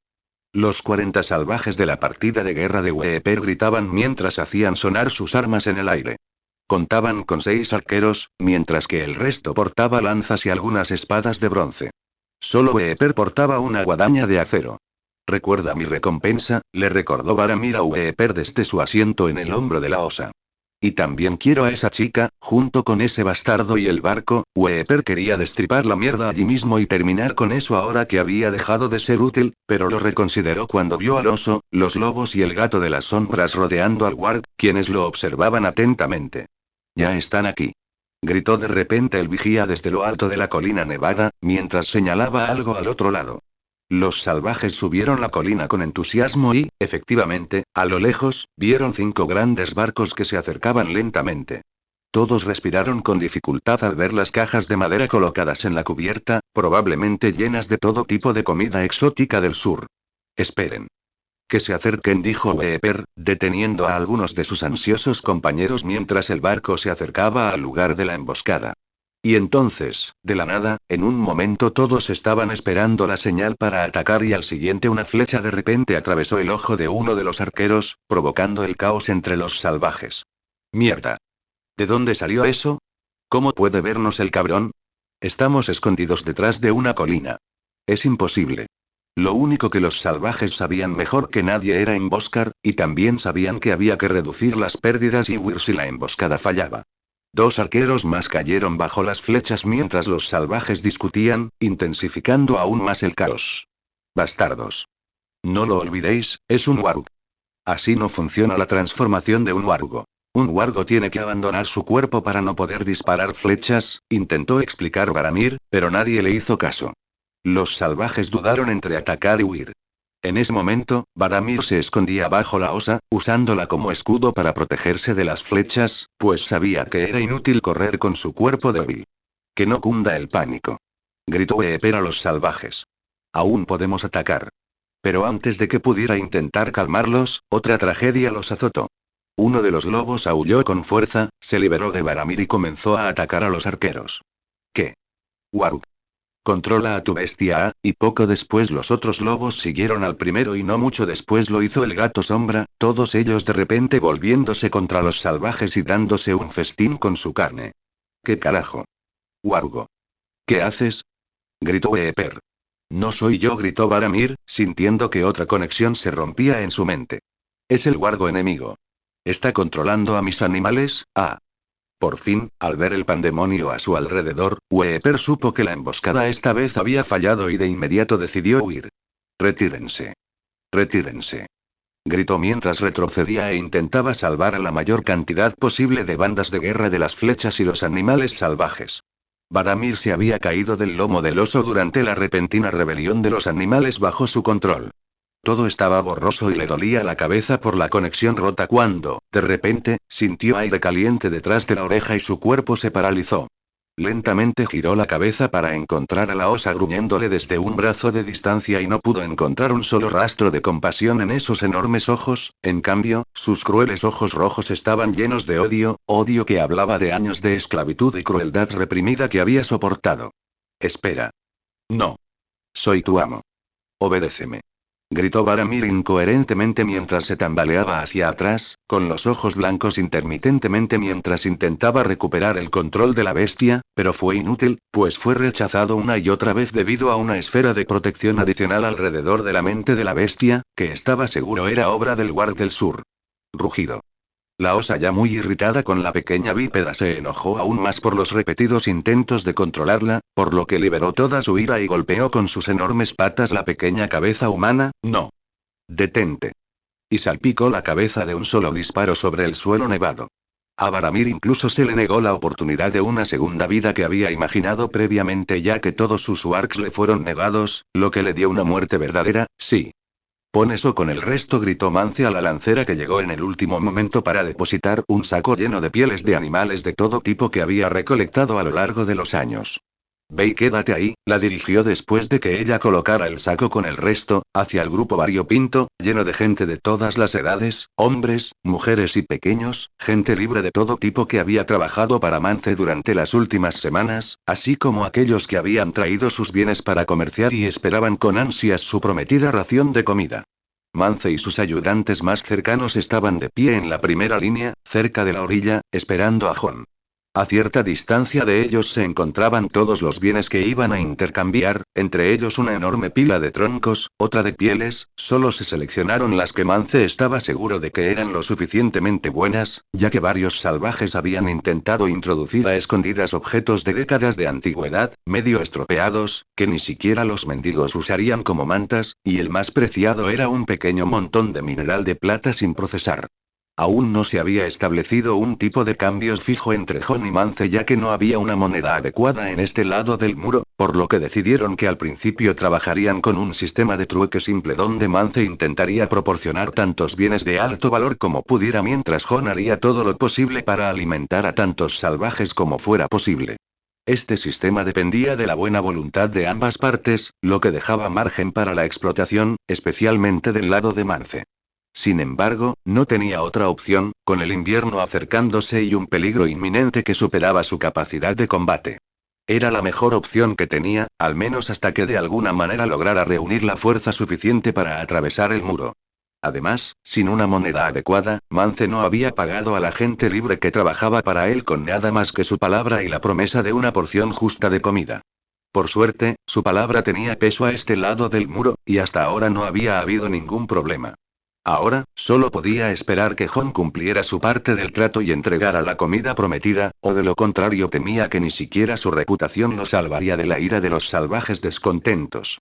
A: Los 40 salvajes de la partida de guerra de Weeper gritaban mientras hacían sonar sus armas en el aire. Contaban con 6 arqueros, mientras que el resto portaba lanzas y algunas espadas de bronce. Solo Weeper portaba una guadaña de acero. «Recuerda mi recompensa», le recordó Varamir a Weeper desde su asiento en el hombro de la osa. «Y también quiero a esa chica, junto con ese bastardo y el barco». Weeper quería destripar la mierda allí mismo y terminar con eso ahora que había dejado de ser útil, pero lo reconsideró cuando vio al oso, los lobos y el gato de las sombras rodeando al warg, quienes lo observaban atentamente. «Ya están aquí», gritó de repente el vigía desde lo alto de la colina nevada, mientras señalaba algo al otro lado. Los salvajes subieron la colina con entusiasmo y, efectivamente, a lo lejos, vieron 5 grandes barcos que se acercaban lentamente. Todos respiraron con dificultad al ver las cajas de madera colocadas en la cubierta, probablemente llenas de todo tipo de comida exótica del sur. «Esperen. Que se acerquen», dijo Weeper, deteniendo a algunos de sus ansiosos compañeros mientras el barco se acercaba al lugar de la emboscada. Y entonces, de la nada, en un momento todos estaban esperando la señal para atacar y al siguiente una flecha de repente atravesó el ojo de uno de los arqueros, provocando el caos entre los salvajes. «Mierda. ¿De dónde salió eso? ¿Cómo puede vernos el cabrón? Estamos escondidos detrás de una colina. Es imposible». Lo único que los salvajes sabían mejor que nadie era emboscar, y también sabían que había que reducir las pérdidas y huir si la emboscada fallaba. 2 arqueros más cayeron bajo las flechas mientras los salvajes discutían, intensificando aún más el caos. «Bastardos. No lo olvidéis, es un warg. Así no funciona la transformación de un wargo. Un wargo tiene que abandonar su cuerpo para no poder disparar flechas», intentó explicar Varamir, pero nadie le hizo caso. Los salvajes dudaron entre atacar y huir. En ese momento, Varamir se escondía bajo la osa, usándola como escudo para protegerse de las flechas, pues sabía que era inútil correr con su cuerpo débil. «Que no cunda el pánico», gritó Weeper a los salvajes. «Aún podemos atacar». Pero antes de que pudiera intentar calmarlos, otra tragedia los azotó. Uno de los lobos aulló con fuerza, se liberó de Varamir y comenzó a atacar a los arqueros. «¿Qué? Warg. Controla a tu bestia», y poco después los otros lobos siguieron al primero y no mucho después lo hizo el gato sombra, todos ellos de repente volviéndose contra los salvajes y dándose un festín con su carne. «¿Qué carajo? Wargo. ¿Qué haces?», gritó Weeper. «No soy yo», gritó Varamir, sintiendo que otra conexión se rompía en su mente. «Es el wargo enemigo. ¿Está controlando a mis animales?». Por fin, al ver el pandemonio a su alrededor, Weeper supo que la emboscada esta vez había fallado y de inmediato decidió huir. «Retírense. Retírense», gritó mientras retrocedía e intentaba salvar a la mayor cantidad posible de bandas de guerra de las flechas y los animales salvajes. Varamir se había caído del lomo del oso durante la repentina rebelión de los animales bajo su control. Todo estaba borroso y le dolía la cabeza por la conexión rota cuando, de repente, sintió aire caliente detrás de la oreja y su cuerpo se paralizó. Lentamente giró la cabeza para encontrar a la osa gruñéndole desde un brazo de distancia y no pudo encontrar un solo rastro de compasión en esos enormes ojos, en cambio, sus crueles ojos rojos estaban llenos de odio, odio que hablaba de años de esclavitud y crueldad reprimida que había soportado. Espera. No. Soy tu amo. Obedéceme. Gritó Varamir incoherentemente mientras se tambaleaba hacia atrás, con los ojos blancos intermitentemente mientras intentaba recuperar el control de la bestia, pero fue inútil, pues fue rechazado una y otra vez debido a una esfera de protección adicional alrededor de la mente de la bestia, que estaba seguro era obra del Guard del Sur. Rugido. La osa, ya muy irritada con la pequeña bípeda, se enojó aún más por los repetidos intentos de controlarla, por lo que liberó toda su ira y golpeó con sus enormes patas la pequeña cabeza humana. No. Detente. Y salpicó la cabeza de un solo disparo sobre el suelo nevado. A Varamir incluso se le negó la oportunidad de una segunda vida que había imaginado previamente, ya que todos sus wargs le fueron negados, lo que le dio una muerte verdadera. Sí. Pon eso con el resto, gritó Mance a la lancera, que llegó en el último momento para depositar un saco lleno de pieles de animales de todo tipo que había recolectado a lo largo de los años. Ve y quédate ahí, la dirigió después de que ella colocara el saco con el resto, hacia el grupo variopinto, lleno de gente de todas las edades, hombres, mujeres y pequeños, gente libre de todo tipo que había trabajado para Mance durante las últimas semanas, así como aquellos que habían traído sus bienes para comerciar y esperaban con ansias su prometida ración de comida. Mance y sus ayudantes más cercanos estaban de pie en la primera línea, cerca de la orilla, esperando a Jon. A cierta distancia de ellos se encontraban todos los bienes que iban a intercambiar, entre ellos una enorme pila de troncos, otra de pieles. Solo se seleccionaron las que Mance estaba seguro de que eran lo suficientemente buenas, ya que varios salvajes habían intentado introducir a escondidas objetos de décadas de antigüedad, medio estropeados, que ni siquiera los mendigos usarían como mantas, y el más preciado era un pequeño montón de mineral de plata sin procesar. Aún no se había establecido un tipo de cambios fijo entre Jon y Mance, ya que no había una moneda adecuada en este lado del muro, por lo que decidieron que al principio trabajarían con un sistema de trueque simple donde Mance intentaría proporcionar tantos bienes de alto valor como pudiera, mientras Jon haría todo lo posible para alimentar a tantos salvajes como fuera posible. Este sistema dependía de la buena voluntad de ambas partes, lo que dejaba margen para la explotación, especialmente del lado de Mance. Sin embargo, no tenía otra opción, con el invierno acercándose y un peligro inminente que superaba su capacidad de combate. Era la mejor opción que tenía, al menos hasta que de alguna manera lograra reunir la fuerza suficiente para atravesar el muro. Además, sin una moneda adecuada, Mance no había pagado a la gente libre que trabajaba para él con nada más que su palabra y la promesa de una porción justa de comida. Por suerte, su palabra tenía peso a este lado del muro, y hasta ahora no había habido ningún problema. Ahora, solo podía esperar que Jon cumpliera su parte del trato y entregara la comida prometida, o de lo contrario temía que ni siquiera su reputación lo salvaría de la ira de los salvajes descontentos.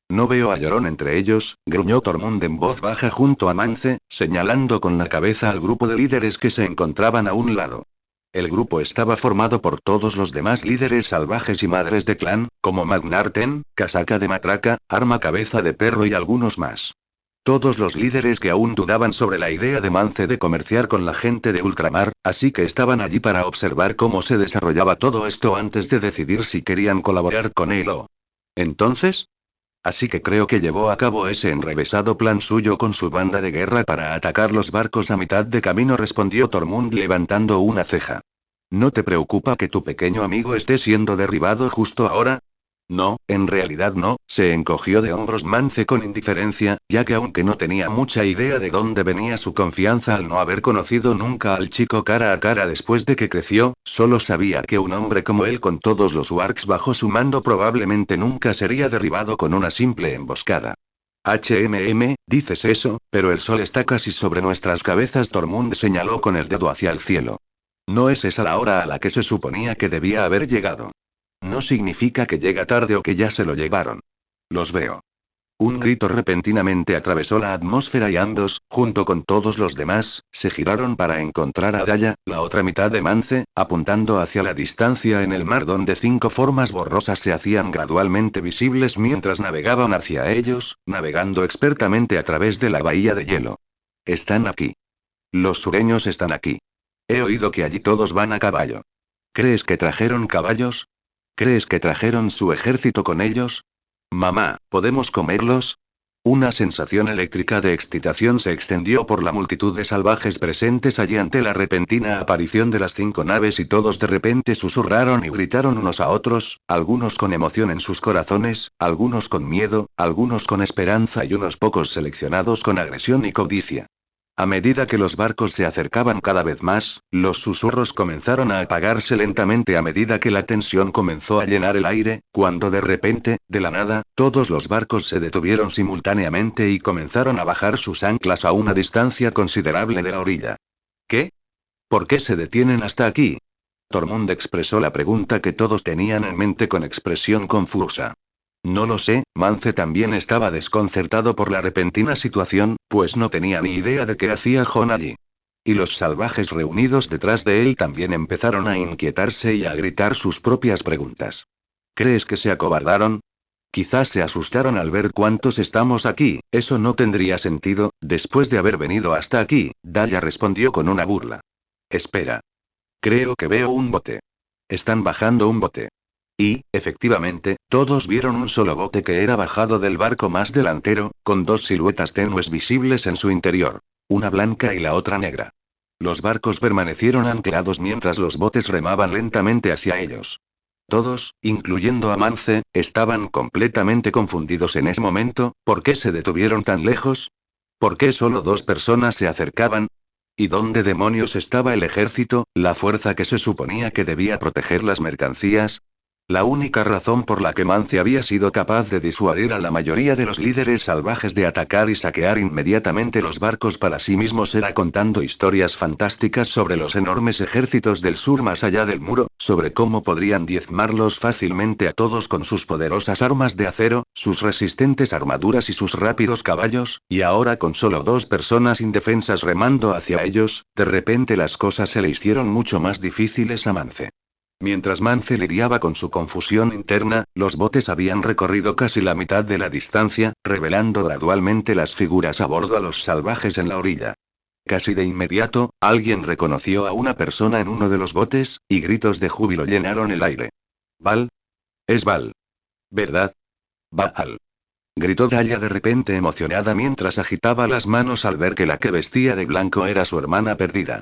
A: No veo a Llorón entre ellos, gruñó Tormund en voz baja junto a Mance, señalando con la cabeza al grupo de líderes que se encontraban a un lado. El grupo estaba formado por todos los demás líderes salvajes y madres de clan, como Magnarten, Casaca de Matraca, Arma Cabeza de Perro y algunos más. Todos los líderes que aún dudaban sobre la idea de Mance de comerciar con la gente de ultramar, así que estaban allí para observar cómo se desarrollaba todo esto antes de decidir si querían colaborar con él o... ¿Entonces? Así que creo que llevó a cabo ese enrevesado plan suyo con su banda de guerra para atacar los barcos a mitad de camino, respondió Tormund levantando una ceja. ¿No te preocupa que tu pequeño amigo esté siendo derribado justo ahora? No, en realidad no, se encogió de hombros Mance con indiferencia, ya que aunque no tenía mucha idea de dónde venía su confianza al no haber conocido nunca al chico cara a cara después de que creció, solo sabía que un hombre como él con todos los wargs bajo su mando probablemente nunca sería derribado con una simple emboscada. Dices eso, pero el sol está casi sobre nuestras cabezas, Tormund señaló con el dedo hacia el cielo. ¿No es esa la hora a la que se suponía que debía haber llegado? No significa que llega tarde o que ya se lo llevaron. Los veo. Un grito repentinamente atravesó la atmósfera y ambos, junto con todos los demás, se giraron para encontrar a Daya, la otra mitad de Mance, apuntando hacia la distancia en el mar donde 5 formas borrosas se hacían gradualmente visibles mientras navegaban hacia ellos, navegando expertamente a través de la bahía de hielo. Están aquí. Los sureños están aquí. He oído que allí todos van a caballo. ¿Crees que trajeron caballos? ¿Crees que trajeron su ejército con ellos? Mamá, ¿podemos comerlos? Una sensación eléctrica de excitación se extendió por la multitud de salvajes presentes allí ante la repentina aparición de las 5 naves y todos de repente susurraron y gritaron unos a otros, algunos con emoción en sus corazones, algunos con miedo, algunos con esperanza y unos pocos seleccionados con agresión y codicia. A medida que los barcos se acercaban cada vez más, los susurros comenzaron a apagarse lentamente a medida que la tensión comenzó a llenar el aire, cuando de repente, de la nada, todos los barcos se detuvieron simultáneamente y comenzaron a bajar sus anclas a una distancia considerable de la orilla. ¿Qué? ¿Por qué se detienen hasta aquí? Tormund expresó la pregunta que todos tenían en mente con expresión confusa. No lo sé, Mance también estaba desconcertado por la repentina situación, pues no tenía ni idea de qué hacía Jon allí. Y los salvajes reunidos detrás de él también empezaron a inquietarse y a gritar sus propias preguntas. ¿Crees que se acobardaron? Quizás se asustaron al ver cuántos estamos aquí, eso no tendría sentido, después de haber venido hasta aquí, Daya respondió con una burla. Espera. Creo que veo un bote. Están bajando un bote. Y, efectivamente, todos vieron un solo bote que era bajado del barco más delantero, con 2 siluetas tenues visibles en su interior. Una blanca y la otra negra. Los barcos permanecieron anclados mientras los botes remaban lentamente hacia ellos. Todos, incluyendo a Mance, estaban completamente confundidos en ese momento. ¿Por qué se detuvieron tan lejos? ¿Por qué solo 2 personas se acercaban? ¿Y dónde demonios estaba el ejército, la fuerza que se suponía que debía proteger las mercancías? La única razón por la que Mance había sido capaz de disuadir a la mayoría de los líderes salvajes de atacar y saquear inmediatamente los barcos para sí mismos era contando historias fantásticas sobre los enormes ejércitos del sur más allá del muro, sobre cómo podrían diezmarlos fácilmente a todos con sus poderosas armas de acero, sus resistentes armaduras y sus rápidos caballos, y ahora con solo 2 personas indefensas remando hacia ellos, de repente las cosas se le hicieron mucho más difíciles a Mance. Mientras Mance lidiaba con su confusión interna, los botes habían recorrido casi la mitad de la distancia, revelando gradualmente las figuras a bordo a los salvajes en la orilla. Casi de inmediato, alguien reconoció a una persona en uno de los botes, y gritos de júbilo llenaron el aire. «Val. Es Val. ¿Verdad? Val», gritó Daya de repente emocionada mientras agitaba las manos al ver que la que vestía de blanco era su hermana perdida.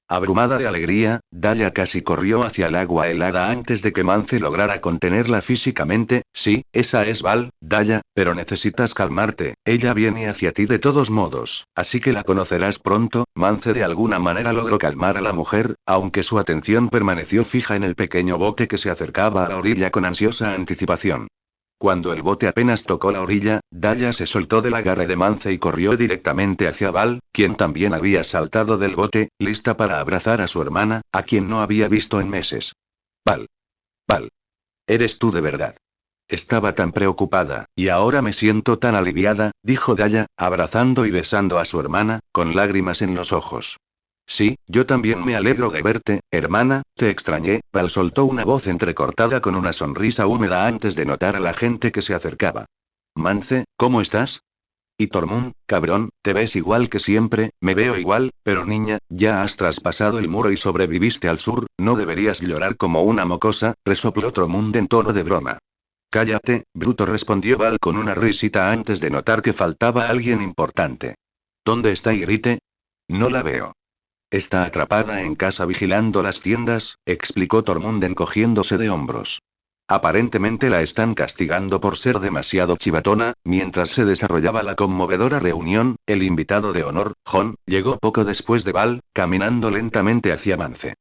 A: Abrumada de alegría, Daya casi corrió hacia el agua helada antes de que Mance lograra contenerla físicamente. Sí, esa es Val, Daya, pero necesitas calmarte, ella viene hacia ti de todos modos, así que la conocerás pronto. Mance de alguna manera logró calmar a la mujer, aunque su atención permaneció fija en el pequeño bote que se acercaba a la orilla con ansiosa anticipación. Cuando el bote apenas tocó la orilla, Daya se soltó del agarre de Mance y corrió directamente hacia Val, quien también había saltado del bote, lista para abrazar a su hermana, a quien no había visto en meses. Val. Val. ¿Eres tú de verdad? Estaba tan preocupada, y ahora me siento tan aliviada, dijo Daya, abrazando y besando a su hermana, con lágrimas en los ojos. Sí, yo también me alegro de verte, hermana, te extrañé. Val soltó una voz entrecortada con una sonrisa húmeda antes de notar a la gente que se acercaba. Mance, ¿cómo estás? Y Tormund, cabrón, te ves igual que siempre. Me veo igual, pero niña, ya has traspasado el muro y sobreviviste al sur, no deberías llorar como una mocosa, resopló Tormund en tono de broma. Cállate, bruto, respondió Val con una risita antes de notar que faltaba alguien importante. ¿Dónde está Ygritte? No la veo. Está atrapada en casa vigilando las tiendas, explicó Tormund encogiéndose de hombros. Aparentemente la están castigando por ser demasiado chivatona. Mientras se desarrollaba la conmovedora reunión, el invitado de honor, Jon, llegó poco después de Val, caminando lentamente hacia Mance.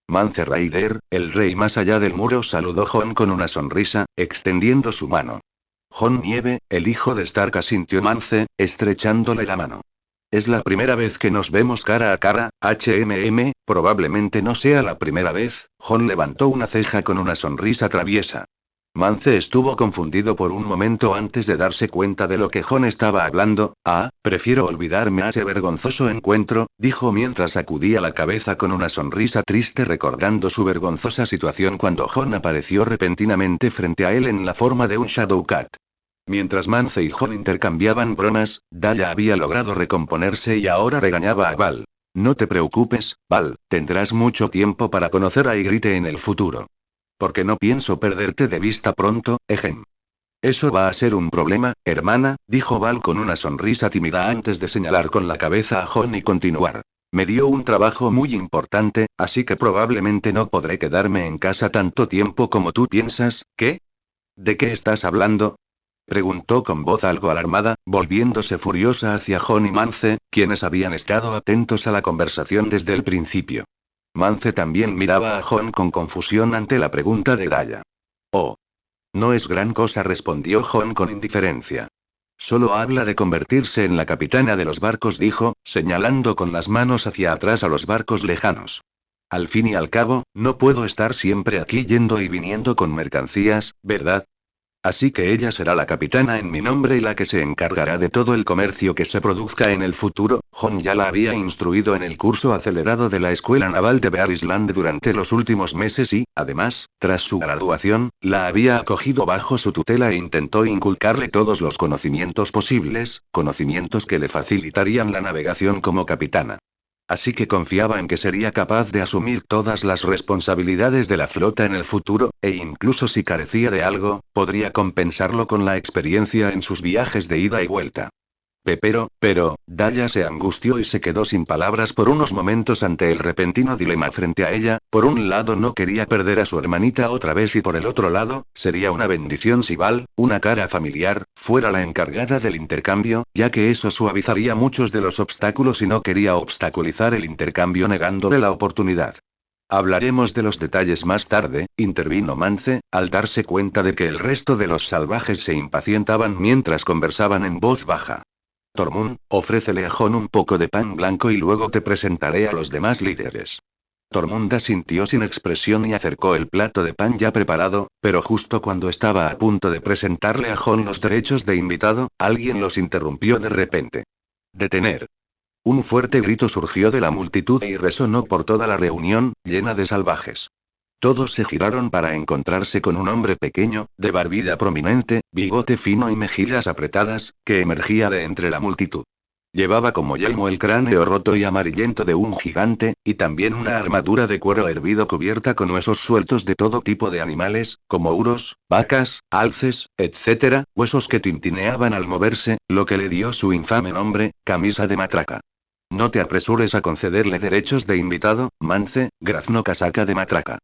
A: Mance Raider, el rey más allá del muro, saludó Jon con una sonrisa, extendiendo su mano. Jon Nieve, el hijo de Stark, asintió Mance, estrechándole la mano. Es la primera vez que nos vemos cara a cara, probablemente no sea la primera vez. Jon levantó una ceja con una sonrisa traviesa. Mance estuvo confundido por un momento antes de darse cuenta de lo que Jon estaba hablando. Prefiero olvidarme a ese vergonzoso encuentro, dijo mientras sacudía la cabeza con una sonrisa triste recordando su vergonzosa situación cuando Jon apareció repentinamente frente a él en la forma de un Shadowcat. Mientras Mance y Jon intercambiaban bromas, Daya había logrado recomponerse y ahora regañaba a Val. No te preocupes, Val, tendrás mucho tiempo para conocer a Ygritte en el futuro. Porque no pienso perderte de vista pronto, ejem. Eso va a ser un problema, hermana, dijo Val con una sonrisa tímida antes de señalar con la cabeza a Jon y continuar. Me dio un trabajo muy importante, así que probablemente no podré quedarme en casa tanto tiempo como tú piensas. ¿Qué? ¿De qué estás hablando? Preguntó con voz algo alarmada, volviéndose furiosa hacia Jon y Mance, quienes habían estado atentos a la conversación desde el principio. Mance también miraba a Jon con confusión ante la pregunta de Daya. Oh. No es gran cosa, respondió Jon con indiferencia. Solo habla de convertirse en la capitana de los barcos, dijo, señalando con las manos hacia atrás a los barcos lejanos. Al fin y al cabo, no puedo estar siempre aquí yendo y viniendo con mercancías, ¿verdad? Así que ella será la capitana en mi nombre y la que se encargará de todo el comercio que se produzca en el futuro. Jon ya la había instruido en el curso acelerado de la Escuela Naval de Bear Island durante los últimos meses y, además, tras su graduación, la había acogido bajo su tutela e intentó inculcarle todos los conocimientos posibles, conocimientos que le facilitarían la navegación como capitana. Así que confiaba en que sería capaz de asumir todas las responsabilidades de la flota en el futuro, e incluso si carecía de algo, podría compensarlo con la experiencia en sus viajes de ida y vuelta. Pero, Daya se angustió y se quedó sin palabras por unos momentos ante el repentino dilema frente a ella. Por un lado no quería perder a su hermanita otra vez y por el otro lado, sería una bendición si Val, una cara familiar, fuera la encargada del intercambio, ya que eso suavizaría muchos de los obstáculos y no quería obstaculizar el intercambio negándole la oportunidad. Hablaremos de los detalles más tarde, intervino Mance, al darse cuenta de que el resto de los salvajes se impacientaban mientras conversaban en voz baja. Tormund, ofrécele a Jon un poco de pan blanco y luego te presentaré a los demás líderes. Tormund asintió sin expresión y acercó el plato de pan ya preparado, pero justo cuando estaba a punto de presentarle a Jon los derechos de invitado, alguien los interrumpió de repente. Detener. Un fuerte grito surgió de la multitud y resonó por toda la reunión, llena de salvajes. Todos se giraron para encontrarse con un hombre pequeño, de barbilla prominente, bigote fino y mejillas apretadas, que emergía de entre la multitud. Llevaba como yelmo el cráneo roto y amarillento de un gigante, y también una armadura de cuero hervido cubierta con huesos sueltos de todo tipo de animales, como uros, vacas, alces, etc., huesos que tintineaban al moverse, lo que le dio su infame nombre, camisa de matraca. No te apresures a concederle derechos de invitado, Mance, graznó Casaca de Matraca.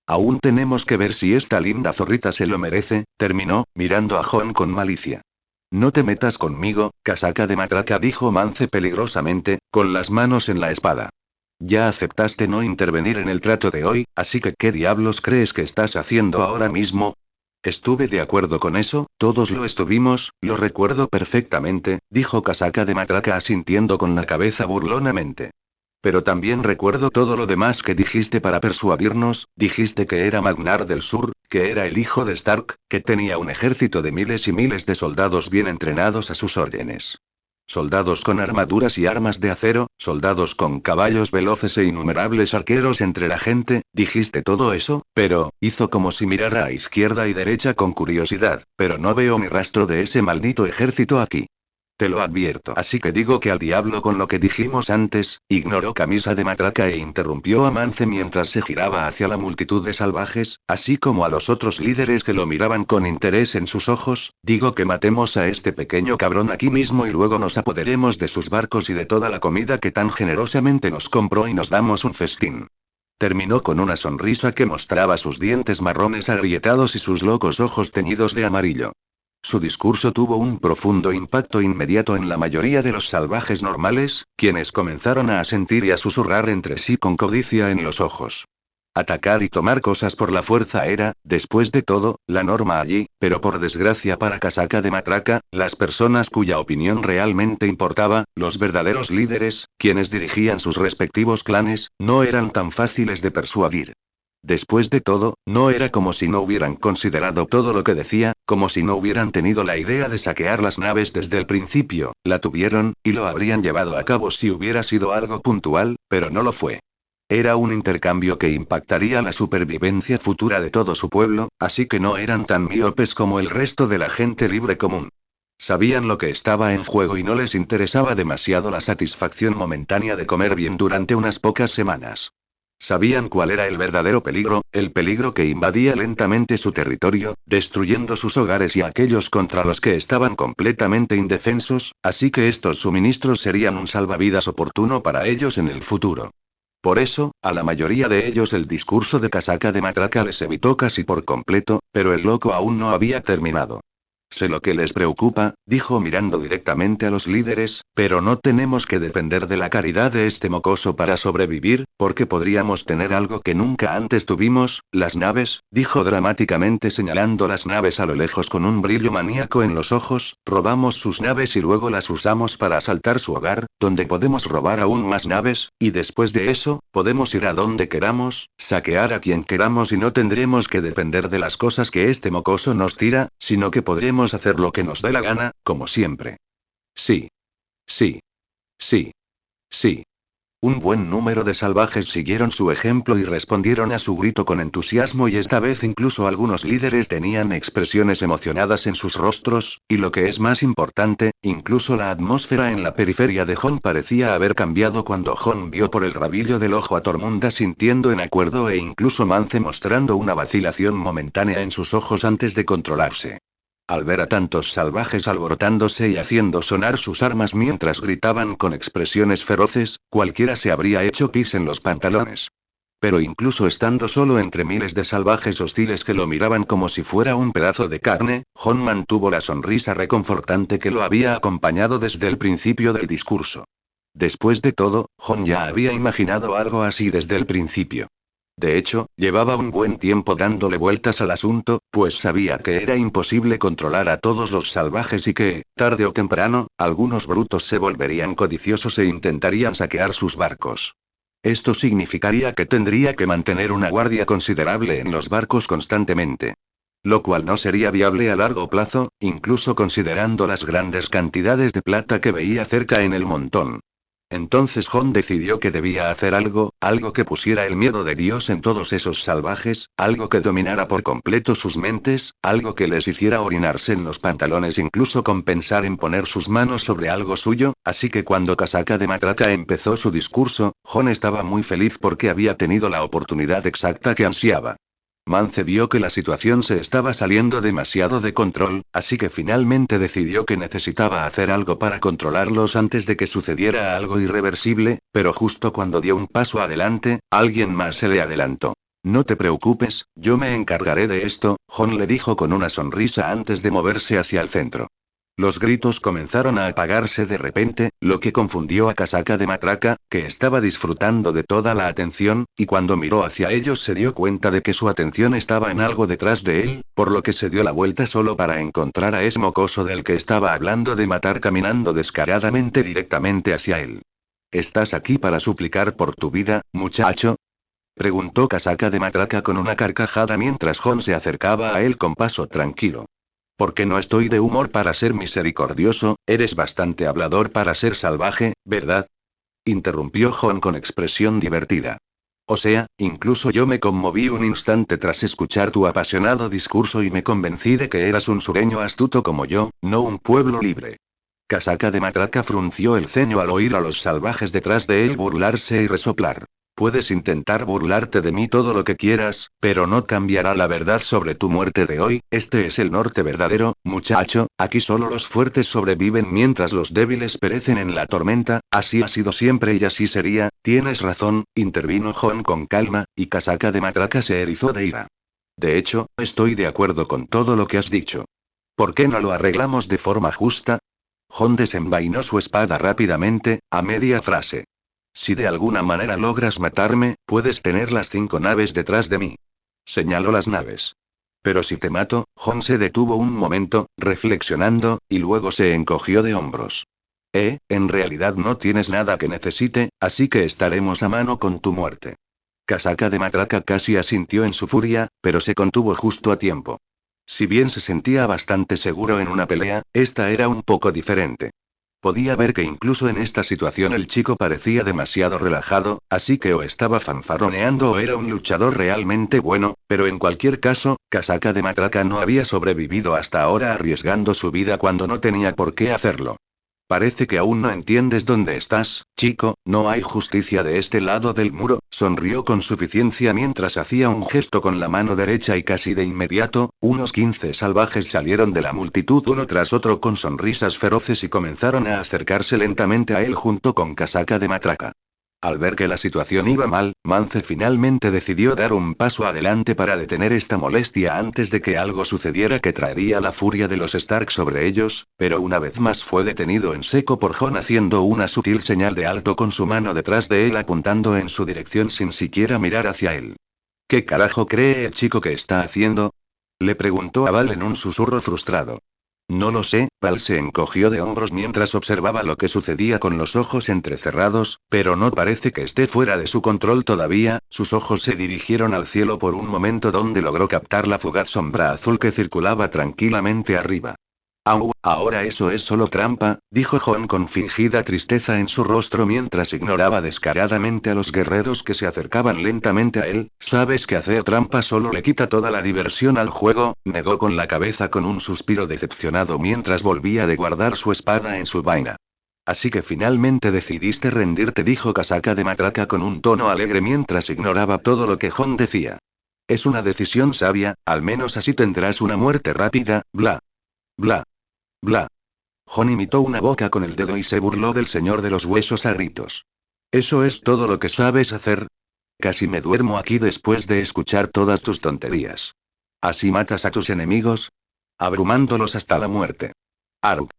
A: Aún tenemos que ver si esta linda zorrita se lo merece, terminó, mirando a Jon con malicia. No te metas conmigo, Casaca de Matraca, dijo Mance peligrosamente, con las manos en la espada. Ya aceptaste no intervenir en el trato de hoy, así que ¿qué diablos crees que estás haciendo ahora mismo? Estuve de acuerdo con eso, todos lo estuvimos, lo recuerdo perfectamente, dijo Casaca de Matraca asintiendo con la cabeza burlonamente. Pero también recuerdo todo lo demás que dijiste para persuadirnos, dijiste que era Magnar del Sur, que era el hijo de Stark, que tenía un ejército de miles y miles de soldados bien entrenados a sus órdenes. Soldados con armaduras y armas de acero, soldados con caballos veloces e innumerables arqueros entre la gente, dijiste todo eso, pero, hizo como si mirara a izquierda y derecha con curiosidad, pero no veo ni rastro de ese maldito ejército aquí. Te lo advierto. Así que digo que al diablo con lo que dijimos antes, ignoró Camisa de Matraca e interrumpió a Mance mientras se giraba hacia la multitud de salvajes, así como a los otros líderes que lo miraban con interés en sus ojos. Digo que matemos a este pequeño cabrón aquí mismo y luego nos apoderemos de sus barcos y de toda la comida que tan generosamente nos compró y nos damos un festín. Terminó con una sonrisa que mostraba sus dientes marrones agrietados y sus locos ojos teñidos de amarillo. Su discurso tuvo un profundo impacto inmediato en la mayoría de los salvajes normales, quienes comenzaron a asentir y a susurrar entre sí con codicia en los ojos. Atacar y tomar cosas por la fuerza era, después de todo, la norma allí, pero por desgracia para Casaca de Matraca, las personas cuya opinión realmente importaba, los verdaderos líderes, quienes dirigían sus respectivos clanes, no eran tan fáciles de persuadir. Después de todo, no era como si no hubieran considerado todo lo que decía, como si no hubieran tenido la idea de saquear las naves desde el principio, la tuvieron, y lo habrían llevado a cabo si hubiera sido algo puntual, pero no lo fue. Era un intercambio que impactaría la supervivencia futura de todo su pueblo, así que no eran tan míopes como el resto de la gente libre común. Sabían lo que estaba en juego y no les interesaba demasiado la satisfacción momentánea de comer bien durante unas pocas semanas. Sabían cuál era el peligro que invadía lentamente su territorio, destruyendo sus hogares y aquellos contra los que estaban completamente indefensos, así que estos suministros serían un salvavidas oportuno para ellos en el futuro. Por eso, a la mayoría de ellos el discurso de casaca de matraca les evitó casi por completo, pero el loco aún no había terminado. Sé lo que les preocupa, dijo mirando directamente a los líderes, pero no tenemos que depender de la caridad de este mocoso para sobrevivir, porque podríamos tener algo que nunca antes tuvimos, las naves, dijo dramáticamente señalando las naves a lo lejos con un brillo maníaco en los ojos, robamos sus naves y luego las usamos para asaltar su hogar, donde podemos robar aún más naves, y después de eso, podemos ir a donde queramos, saquear a quien queramos y no tendremos que depender de las cosas que este mocoso nos tira, sino que podremos hacer lo que nos dé la gana, como siempre. Sí. Sí. Sí. Sí. Un buen número de salvajes siguieron su ejemplo y respondieron a su grito con entusiasmo y esta vez incluso algunos líderes tenían expresiones emocionadas en sus rostros, y lo que es más importante, incluso la atmósfera en la periferia de Jon parecía haber cambiado cuando Jon vio por el rabillo del ojo a Tormunda sintiendo en acuerdo e incluso Mance mostrando una vacilación momentánea en sus ojos antes de controlarse. Al ver a tantos salvajes alborotándose y haciendo sonar sus armas mientras gritaban con expresiones feroces, cualquiera se habría hecho pis en los pantalones. Pero incluso estando solo entre miles de salvajes hostiles que lo miraban como si fuera un pedazo de carne, Jon mantuvo la sonrisa reconfortante que lo había acompañado desde el principio del discurso. Después de todo, Jon ya había imaginado algo así desde el principio. De hecho, llevaba un buen tiempo dándole vueltas al asunto, pues sabía que era imposible controlar a todos los salvajes y que, tarde o temprano, algunos brutos se volverían codiciosos e intentarían saquear sus barcos. Esto significaría que tendría que mantener una guardia considerable en los barcos constantemente. Lo cual no sería viable a largo plazo, incluso considerando las grandes cantidades de plata que veía cerca en el montón. Entonces Jon decidió que debía hacer algo que pusiera el miedo de Dios en todos esos salvajes, algo que dominara por completo sus mentes, algo que les hiciera orinarse en los pantalones incluso con pensar en poner sus manos sobre algo suyo, así que cuando Casaca de Matraca empezó su discurso, Jon estaba muy feliz porque había tenido la oportunidad exacta que ansiaba. Mance vio que la situación se estaba saliendo demasiado de control, así que finalmente decidió que necesitaba hacer algo para controlarlos antes de que sucediera algo irreversible, pero justo cuando dio un paso adelante, alguien más se le adelantó. No te preocupes, yo me encargaré de esto, Jon le dijo con una sonrisa antes de moverse hacia el centro. Los gritos comenzaron a apagarse de repente, lo que confundió a Casaca de Matraca, que estaba disfrutando de toda la atención, y cuando miró hacia ellos se dio cuenta de que su atención estaba en algo detrás de él, por lo que se dio la vuelta solo para encontrar a ese mocoso del que estaba hablando de matar caminando descaradamente directamente hacia él. ¿Estás aquí para suplicar por tu vida, muchacho? Preguntó Casaca de Matraca con una carcajada mientras Jon se acercaba a él con paso tranquilo. Porque no estoy de humor para ser misericordioso, eres bastante hablador para ser salvaje, ¿verdad? Interrumpió Jon con expresión divertida. O sea, incluso yo me conmoví un instante tras escuchar tu apasionado discurso y me convencí de que eras un sureño astuto como yo, no un pueblo libre. Casaca de Matraca frunció el ceño al oír a los salvajes detrás de él burlarse y resoplar. Puedes intentar burlarte de mí todo lo que quieras, pero no cambiará la verdad sobre tu muerte de hoy. Este es el norte verdadero, muchacho, aquí solo los fuertes sobreviven mientras los débiles perecen en la tormenta, así ha sido siempre y así sería. Tienes razón, intervino Jon con calma, y Casaca de Matraca se erizó de ira. De hecho, estoy de acuerdo con todo lo que has dicho. ¿Por qué no lo arreglamos de forma justa? Jon desenvainó su espada rápidamente, a media frase. Si de alguna manera logras matarme, puedes tener las 5 naves detrás de mí. Señaló las naves. Pero si te mato, Jon se detuvo un momento, reflexionando, y luego se encogió de hombros. En realidad no tienes nada que necesite, así que estaremos a mano con tu muerte. Casaca de Matraca casi asintió en su furia, pero se contuvo justo a tiempo. Si bien se sentía bastante seguro en una pelea, esta era un poco diferente. Podía ver que incluso en esta situación el chico parecía demasiado relajado, así que o estaba fanfarroneando o era un luchador realmente bueno, pero en cualquier caso, Casaca de Matraca no había sobrevivido hasta ahora arriesgando su vida cuando no tenía por qué hacerlo. Parece que aún no entiendes dónde estás, chico, no hay justicia de este lado del muro, sonrió con suficiencia mientras hacía un gesto con la mano derecha y casi de inmediato, unos 15 salvajes salieron de la multitud uno tras otro con sonrisas feroces y comenzaron a acercarse lentamente a él junto con Casaca de Matraca. Al ver que la situación iba mal, Mance finalmente decidió dar un paso adelante para detener esta molestia antes de que algo sucediera que traería la furia de los Stark sobre ellos, pero una vez más fue detenido en seco por Jon haciendo una sutil señal de alto con su mano detrás de él apuntando en su dirección sin siquiera mirar hacia él. ¿Qué carajo cree el chico que está haciendo? Le preguntó a Val en un susurro frustrado. No lo sé, Val se encogió de hombros mientras observaba lo que sucedía con los ojos entrecerrados, pero no parece que esté fuera de su control todavía, sus ojos se dirigieron al cielo por un momento donde logró captar la fugaz sombra azul que circulaba tranquilamente arriba. Au, ahora eso es solo trampa, dijo Jon con fingida tristeza en su rostro mientras ignoraba descaradamente a los guerreros que se acercaban lentamente a él. Sabes que hacer trampa solo le quita toda la diversión al juego, negó con la cabeza con un suspiro decepcionado mientras volvía de guardar su espada en su vaina. Así que finalmente decidiste rendirte, dijo Casaca de Matraca con un tono alegre mientras ignoraba todo lo que Jon decía. Es una decisión sabia, al menos así tendrás una muerte rápida, bla. Bla. Bla. Jon imitó una boca con el dedo y se burló del señor de los huesos a gritos. ¿Eso es todo lo que sabes hacer? Casi me duermo aquí después de escuchar todas tus tonterías. ¿Así matas a tus enemigos? Abrumándolos hasta la muerte. Arug.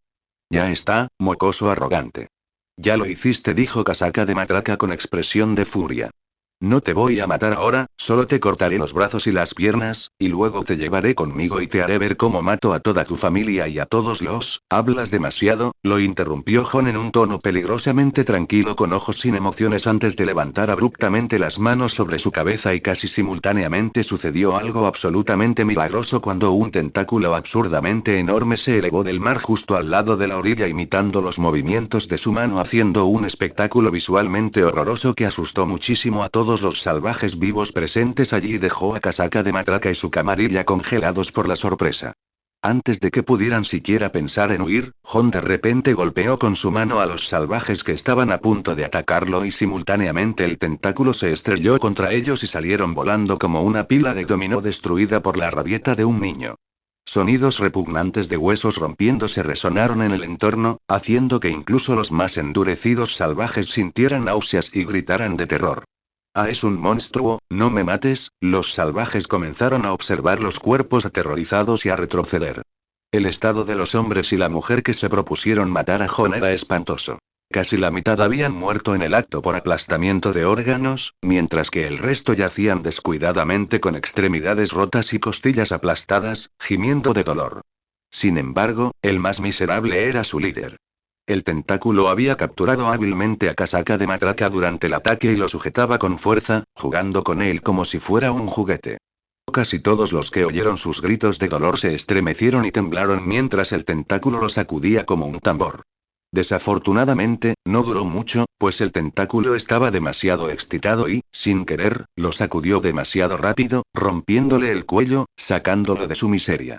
A: Ya está, mocoso arrogante. Ya lo hiciste, dijo Casaca de Matraca con expresión de furia. No te voy a matar ahora, solo te cortaré los brazos y las piernas, y luego te llevaré conmigo y te haré ver cómo mato a toda tu familia y a todos los... Hablas demasiado, lo interrumpió Jon en un tono peligrosamente tranquilo con ojos sin emociones antes de levantar abruptamente las manos sobre su cabeza y casi simultáneamente sucedió algo absolutamente milagroso cuando un tentáculo absurdamente enorme se elevó del mar justo al lado de la orilla imitando los movimientos de su mano haciendo un espectáculo visualmente horroroso que asustó muchísimo a todos los salvajes vivos presentes allí y dejó a Casaca de Matraca y su camarilla congelados por la sorpresa. Antes de que pudieran siquiera pensar en huir, Jon de repente golpeó con su mano a los salvajes que estaban a punto de atacarlo y simultáneamente el tentáculo se estrelló contra ellos y salieron volando como una pila de dominó destruida por la rabieta de un niño. Sonidos repugnantes de huesos rompiéndose resonaron en el entorno, haciendo que incluso los más endurecidos salvajes sintieran náuseas y gritaran de terror. Ah, es un monstruo, no me mates, los salvajes comenzaron a observar los cuerpos aterrorizados y a retroceder. El estado de los hombres y la mujer que se propusieron matar a Jon era espantoso. Casi la mitad habían muerto en el acto por aplastamiento de órganos, mientras que el resto yacían descuidadamente con extremidades rotas y costillas aplastadas, gimiendo de dolor. Sin embargo, el más miserable era su líder. El tentáculo había capturado hábilmente a Casaca de Matraca durante el ataque y lo sujetaba con fuerza, jugando con él como si fuera un juguete. Casi todos los que oyeron sus gritos de dolor se estremecieron y temblaron mientras el tentáculo los sacudía como un tambor. Desafortunadamente, no duró mucho, pues el tentáculo estaba demasiado excitado y, sin querer, lo sacudió demasiado rápido, rompiéndole el cuello, sacándolo de su miseria.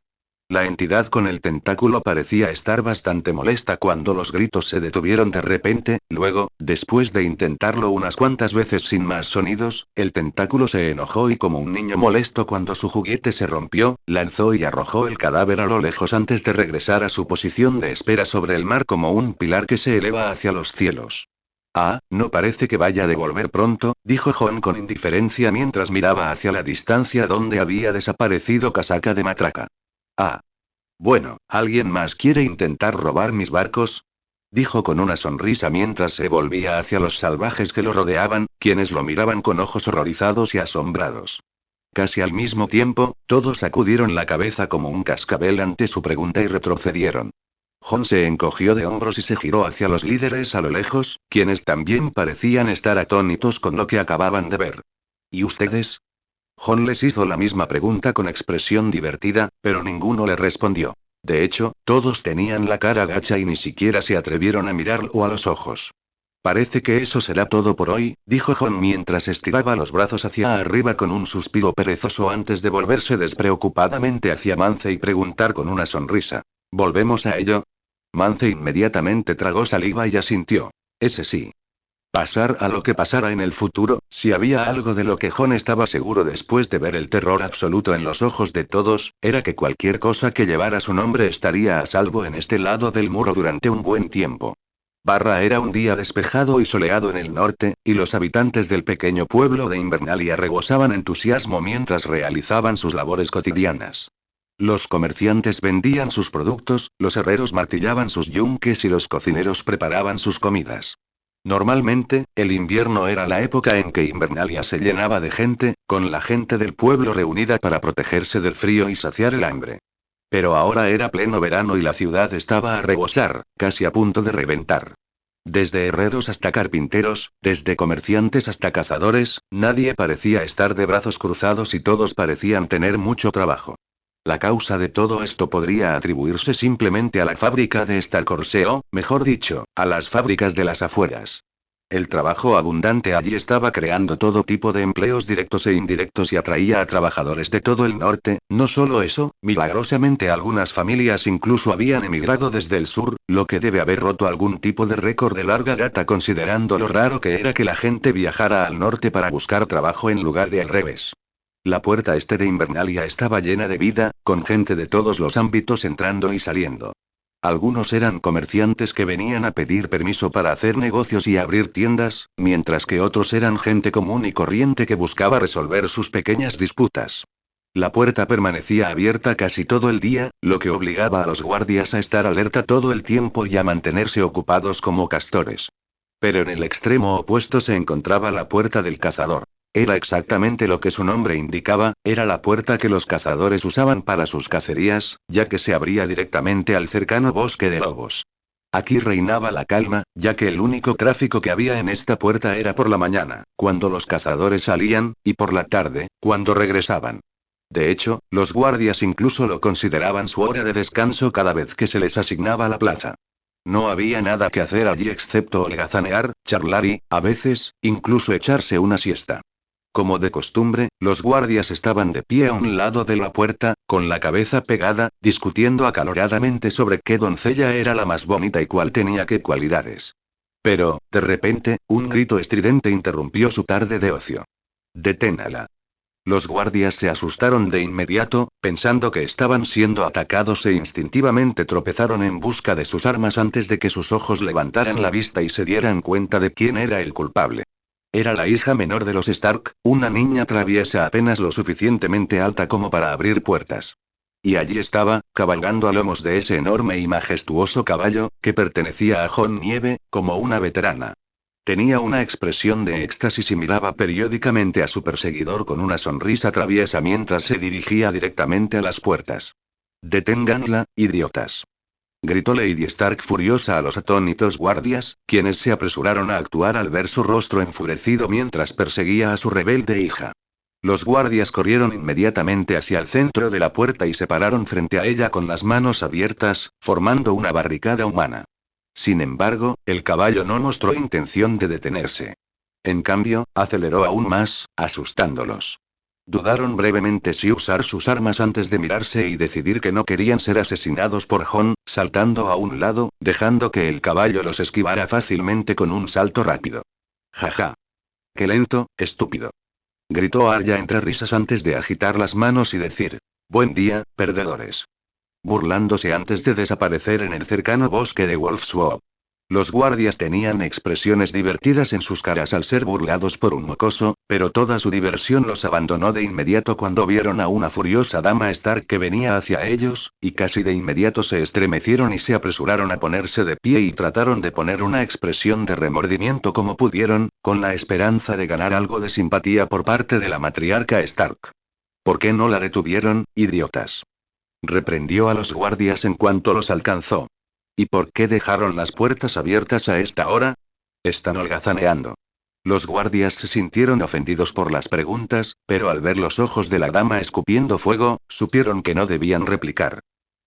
A: La entidad con el tentáculo parecía estar bastante molesta cuando los gritos se detuvieron de repente, luego, después de intentarlo unas cuantas veces sin más sonidos, el tentáculo se enojó y como un niño molesto cuando su juguete se rompió, lanzó y arrojó el cadáver a lo lejos antes de regresar a su posición de espera sobre el mar como un pilar que se eleva hacia los cielos. Ah, no parece que vaya a devolver pronto, dijo Jon con indiferencia mientras miraba hacia la distancia donde había desaparecido Casaca de Matraca. Ah. Bueno, ¿alguien más quiere intentar robar mis barcos? Dijo con una sonrisa mientras se volvía hacia los salvajes que lo rodeaban, quienes lo miraban con ojos horrorizados y asombrados. Casi al mismo tiempo, todos sacudieron la cabeza como un cascabel ante su pregunta y retrocedieron. Jon se encogió de hombros y se giró hacia los líderes a lo lejos, quienes también parecían estar atónitos con lo que acababan de ver. ¿Y ustedes? Jon les hizo la misma pregunta con expresión divertida, pero ninguno le respondió. De hecho, todos tenían la cara gacha y ni siquiera se atrevieron a mirarlo a los ojos. Parece que eso será todo por hoy, dijo Jon mientras estiraba los brazos hacia arriba con un suspiro perezoso antes de volverse despreocupadamente hacia Mance y preguntar con una sonrisa. ¿Volvemos a ello? Mance inmediatamente tragó saliva y asintió. Ese sí. Pasar a lo que pasara en el futuro, si había algo de lo que Jon estaba seguro después de ver el terror absoluto en los ojos de todos, era que cualquier cosa que llevara su nombre estaría a salvo en este lado del muro durante un buen tiempo. Era un día despejado y soleado en el norte, y los habitantes del pequeño pueblo de Invernalia rebosaban entusiasmo mientras realizaban sus labores cotidianas. Los comerciantes vendían sus productos, los herreros martillaban sus yunques y los cocineros preparaban sus comidas. Normalmente, el invierno era la época en que Invernalia se llenaba de gente, con la gente del pueblo reunida para protegerse del frío y saciar el hambre. Pero ahora era pleno verano y la ciudad estaba a rebosar, casi a punto de reventar. Desde herreros hasta carpinteros, desde comerciantes hasta cazadores, nadie parecía estar de brazos cruzados y todos parecían tener mucho trabajo. La causa de todo esto podría atribuirse simplemente a la fábrica de Starcorseo, mejor dicho, a las fábricas de las afueras. El trabajo abundante allí estaba creando todo tipo de empleos directos e indirectos y atraía a trabajadores de todo el norte. No solo eso, milagrosamente algunas familias incluso habían emigrado desde el sur, lo que debe haber roto algún tipo de récord de larga data considerando lo raro que era que la gente viajara al norte para buscar trabajo en lugar de al revés. La puerta este de Invernalia estaba llena de vida, con gente de todos los ámbitos entrando y saliendo. Algunos eran comerciantes que venían a pedir permiso para hacer negocios y abrir tiendas, mientras que otros eran gente común y corriente que buscaba resolver sus pequeñas disputas. La puerta permanecía abierta casi todo el día, lo que obligaba a los guardias a estar alerta todo el tiempo y a mantenerse ocupados como castores. Pero en el extremo opuesto se encontraba la puerta del cazador. Era exactamente lo que su nombre indicaba, era la puerta que los cazadores usaban para sus cacerías, ya que se abría directamente al cercano bosque de lobos. Aquí reinaba la calma, ya que el único tráfico que había en esta puerta era por la mañana, cuando los cazadores salían, y por la tarde, cuando regresaban. De hecho, los guardias incluso lo consideraban su hora de descanso cada vez que se les asignaba la plaza. No había nada que hacer allí excepto holgazanear, charlar y, a veces, incluso echarse una siesta. Como de costumbre, los guardias estaban de pie a un lado de la puerta, con la cabeza pegada, discutiendo acaloradamente sobre qué doncella era la más bonita y cuál tenía qué cualidades. Pero, de repente, un grito estridente interrumpió su tarde de ocio. «¡Deténala!». Los guardias se asustaron de inmediato, pensando que estaban siendo atacados e instintivamente tropezaron en busca de sus armas antes de que sus ojos levantaran la vista y se dieran cuenta de quién era el culpable. Era la hija menor de los Stark, una niña traviesa apenas lo suficientemente alta como para abrir puertas. Y allí estaba, cabalgando a lomos de ese enorme y majestuoso caballo, que pertenecía a Jon Nieve, como una veterana. Tenía una expresión de éxtasis y miraba periódicamente a su perseguidor con una sonrisa traviesa mientras se dirigía directamente a las puertas. «¡Deténganla, idiotas!», gritó Lady Stark furiosa a los atónitos guardias, quienes se apresuraron a actuar al ver su rostro enfurecido mientras perseguía a su rebelde hija. Los guardias corrieron inmediatamente hacia el centro de la puerta y se pararon frente a ella con las manos abiertas, formando una barricada humana. Sin embargo, el caballo no mostró intención de detenerse. En cambio, aceleró aún más, asustándolos. Dudaron brevemente si usar sus armas antes de mirarse y decidir que no querían ser asesinados por Jon, saltando a un lado, dejando que el caballo los esquivara fácilmente con un salto rápido. «Jaja. ¡Qué lento, estúpido!», gritó Arya entre risas antes de agitar las manos y decir: «Buen día, perdedores», burlándose antes de desaparecer en el cercano bosque de Wolfswood. Los guardias tenían expresiones divertidas en sus caras al ser burlados por un mocoso, pero toda su diversión los abandonó de inmediato cuando vieron a una furiosa dama Stark que venía hacia ellos, y casi de inmediato se estremecieron y se apresuraron a ponerse de pie y trataron de poner una expresión de remordimiento como pudieron, con la esperanza de ganar algo de simpatía por parte de la matriarca Stark. «¿Por qué no la detuvieron, idiotas?», reprendió a los guardias en cuanto los alcanzó. «¿Y por qué dejaron las puertas abiertas a esta hora? Están holgazaneando». Los guardias se sintieron ofendidos por las preguntas, pero al ver los ojos de la dama escupiendo fuego, supieron que no debían replicar.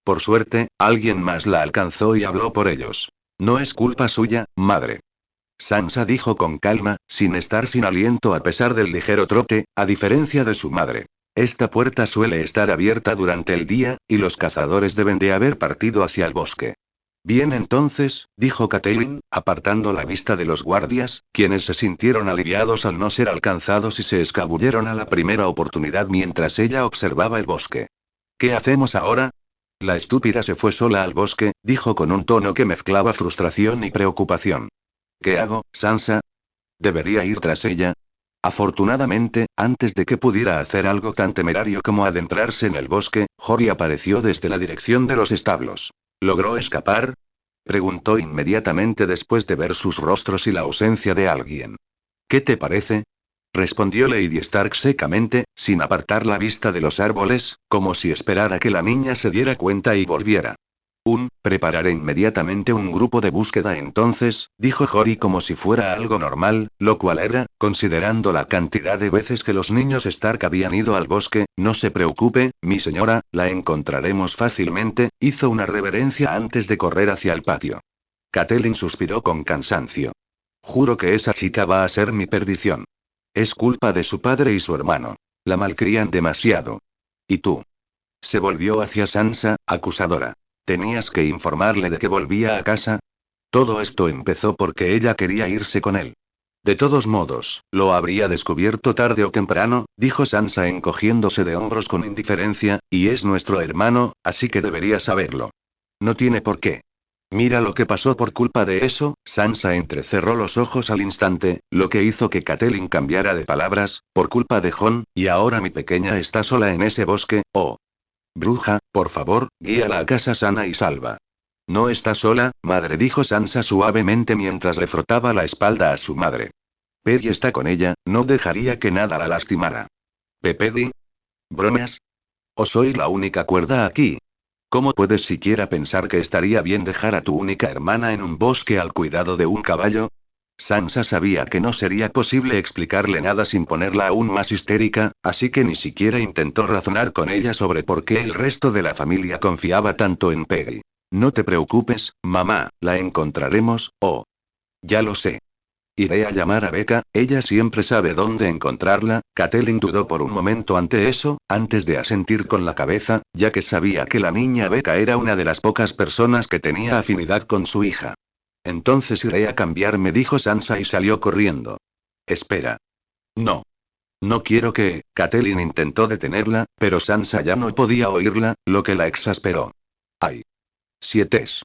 A: Por suerte, alguien más la alcanzó y habló por ellos. No es culpa suya, madre. Sansa dijo con calma, sin estar sin aliento a pesar del ligero trote, a diferencia de su madre. Esta puerta suele estar abierta durante el día, y los cazadores deben de haber partido hacia el bosque. Bien entonces, dijo Catelyn, apartando la vista de los guardias, quienes se sintieron aliviados al no ser alcanzados y se escabulleron a la primera oportunidad mientras ella observaba el bosque. ¿Qué hacemos ahora? La estúpida se fue sola al bosque, dijo con un tono que mezclaba frustración y preocupación. ¿Qué hago, Sansa? ¿Debería ir tras ella? Afortunadamente, antes de que pudiera hacer algo tan temerario como adentrarse en el bosque, Jory apareció desde la dirección de los establos. ¿Logró escapar? Preguntó inmediatamente después de ver sus rostros y la ausencia de alguien. ¿Qué te parece? Respondió Lady Stark secamente, sin apartar la vista de los árboles, como si esperara que la niña se diera cuenta y volviera. Prepararé inmediatamente un grupo de búsqueda entonces, dijo Jory como si fuera algo normal, lo cual era, considerando la cantidad de veces que los niños Stark habían ido al bosque. No se preocupe, mi señora, la encontraremos fácilmente, hizo una reverencia antes de correr hacia el patio. Catelyn suspiró con cansancio. Juro que esa chica va a ser mi perdición. Es culpa de su padre y su hermano. La malcrían demasiado. ¿Y tú? Se volvió hacia Sansa, acusadora. ¿Tenías que informarle de que volvía a casa? Todo esto empezó porque ella quería irse con él. De todos modos, lo habría descubierto tarde o temprano, dijo Sansa encogiéndose de hombros con indiferencia, y es nuestro hermano, así que debería saberlo. No tiene por qué. Mira lo que pasó por culpa de eso. Sansa entrecerró los ojos al instante, lo que hizo que Catelyn cambiara de palabras, por culpa de Jon, y ahora mi pequeña está sola en ese bosque. Oh. Bruja, por favor, guíala a casa sana y salva. No está sola, madre, dijo Sansa suavemente mientras le frotaba la espalda a su madre. Peggy está con ella, no dejaría que nada la lastimara. ¿Peggy? ¿Bromas? ¿O soy la única cuerda aquí? ¿Cómo puedes siquiera pensar que estaría bien dejar a tu única hermana en un bosque al cuidado de un caballo? Sansa sabía que no sería posible explicarle nada sin ponerla aún más histérica, así que ni siquiera intentó razonar con ella sobre por qué el resto de la familia confiaba tanto en Peggy. No te preocupes, mamá, la encontraremos. Oh. Ya lo sé. Iré a llamar a Becca, ella siempre sabe dónde encontrarla. Catelyn dudó por un momento ante eso, antes de asentir con la cabeza, ya que sabía que la niña Becca era una de las pocas personas que tenía afinidad con su hija. Entonces iré a cambiarme, dijo Sansa y salió corriendo. Espera. No. No quiero que. Catelyn intentó detenerla, pero Sansa ya no podía oírla, lo que la exasperó. ¡Ay! Sietes.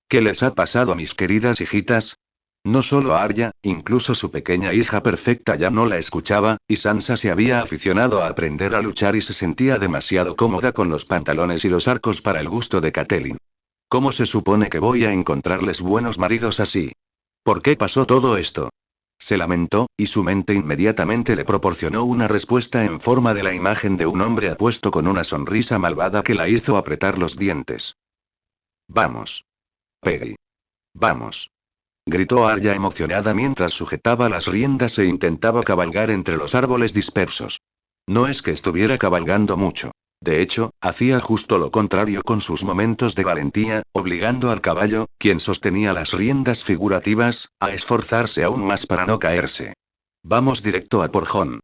A: ¿Qué les ha pasado a mis queridas hijitas? No solo a Arya, incluso su pequeña hija perfecta ya no la escuchaba, y Sansa se había aficionado a aprender a luchar y se sentía demasiado cómoda con los pantalones y los arcos para el gusto de Catelyn. ¿Cómo se supone que voy a encontrarles buenos maridos así? ¿Por qué pasó todo esto? Se lamentó, y su mente inmediatamente le proporcionó una respuesta en forma de la imagen de un hombre apuesto con una sonrisa malvada que la hizo apretar los dientes. Vamos. Peggy. Vamos. Gritó Arya emocionada mientras sujetaba las riendas e intentaba cabalgar entre los árboles dispersos. No es que estuviera cabalgando mucho. De hecho, hacía justo lo contrario con sus momentos de valentía, obligando al caballo, quien sostenía las riendas figurativas, a esforzarse aún más para no caerse. Vamos directo a por Jon.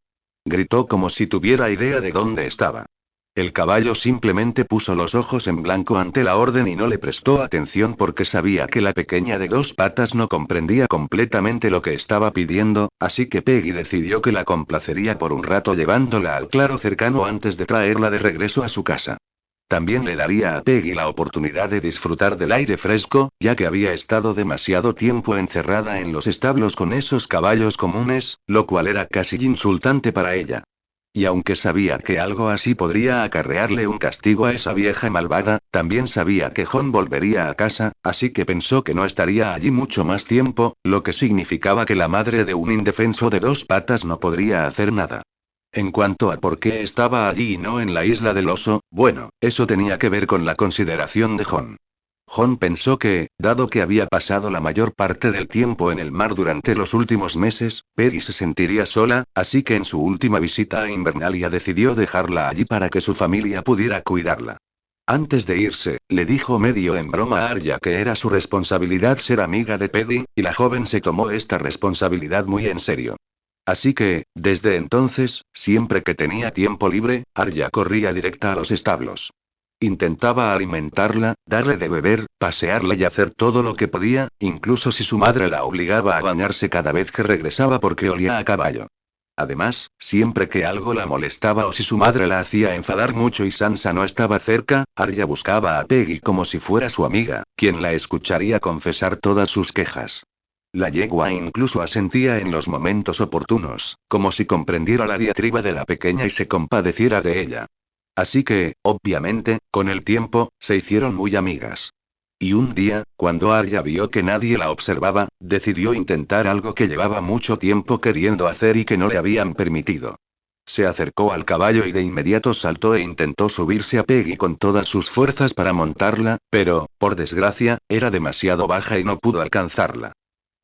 A: Gritó como si tuviera idea de dónde estaba. El caballo simplemente puso los ojos en blanco ante la orden y no le prestó atención porque sabía que la pequeña de 2 patas no comprendía completamente lo que estaba pidiendo, así que Peggy decidió que la complacería por un rato llevándola al claro cercano antes de traerla de regreso a su casa. También le daría a Peggy la oportunidad de disfrutar del aire fresco, ya que había estado demasiado tiempo encerrada en los establos con esos caballos comunes, lo cual era casi insultante para ella. Y aunque sabía que algo así podría acarrearle un castigo a esa vieja malvada, también sabía que Jon volvería a casa, así que pensó que no estaría allí mucho más tiempo, lo que significaba que la madre de un indefenso de 2 patas no podría hacer nada. En cuanto a por qué estaba allí y no en la isla del oso, bueno, eso tenía que ver con la consideración de Jon. Jon pensó que, dado que había pasado la mayor parte del tiempo en el mar durante los últimos meses, Peggy se sentiría sola, así que en su última visita a Invernalia decidió dejarla allí para que su familia pudiera cuidarla. Antes de irse, le dijo medio en broma a Arya que era su responsabilidad ser amiga de Peggy, y la joven se tomó esta responsabilidad muy en serio. Así que, desde entonces, siempre que tenía tiempo libre, Arya corría directa a los establos. Intentaba alimentarla, darle de beber, pasearla y hacer todo lo que podía, incluso si su madre la obligaba a bañarse cada vez que regresaba porque olía a caballo. Además, siempre que algo la molestaba o si su madre la hacía enfadar mucho y Sansa no estaba cerca, Arya buscaba a Peggy como si fuera su amiga, quien la escucharía confesar todas sus quejas. La yegua incluso asentía en los momentos oportunos, como si comprendiera la diatriba de la pequeña y se compadeciera de ella. Así que, obviamente, con el tiempo, se hicieron muy amigas. Y un día, cuando Arya vio que nadie la observaba, decidió intentar algo que llevaba mucho tiempo queriendo hacer y que no le habían permitido. Se acercó al caballo y de inmediato saltó e intentó subirse a Peggy con todas sus fuerzas para montarla, pero, por desgracia, era demasiado baja y no pudo alcanzarla.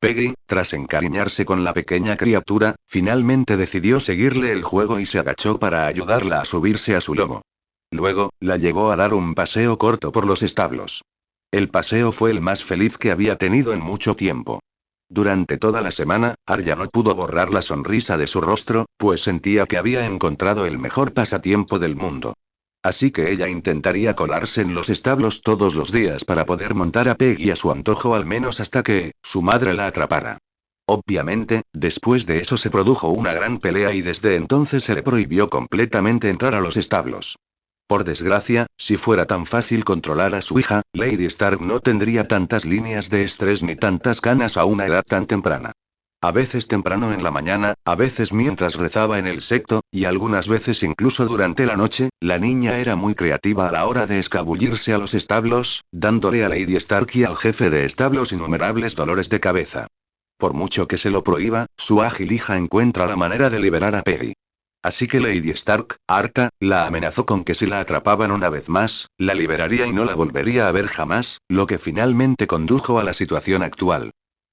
A: Peggy, tras encariñarse con la pequeña criatura, finalmente decidió seguirle el juego y se agachó para ayudarla a subirse a su lomo. Luego, la llevó a dar un paseo corto por los establos. El paseo fue el más feliz que había tenido en mucho tiempo. Durante toda la semana, Arya no pudo borrar la sonrisa de su rostro, pues sentía que había encontrado el mejor pasatiempo del mundo. Así que ella intentaría colarse en los establos todos los días para poder montar a Peggy a su antojo al menos hasta que, su madre la atrapara. Obviamente, después de eso se produjo una gran pelea y desde entonces se le prohibió completamente entrar a los establos. Por desgracia, si fuera tan fácil controlar a su hija, Lady Stark no tendría tantas líneas de estrés ni tantas canas a una edad tan temprana. A veces temprano en la mañana, a veces mientras rezaba en el secto, y algunas veces incluso durante la noche, la niña era muy creativa a la hora de escabullirse a los establos, dándole a Lady Stark y al jefe de establos innumerables dolores de cabeza. Por mucho que se lo prohíba, su ágil hija encuentra la manera de liberar a Peggy. Así que Lady Stark, harta, la amenazó con que si la atrapaban una vez más, la liberaría y no la volvería a ver jamás, lo que finalmente condujo a la situación actual.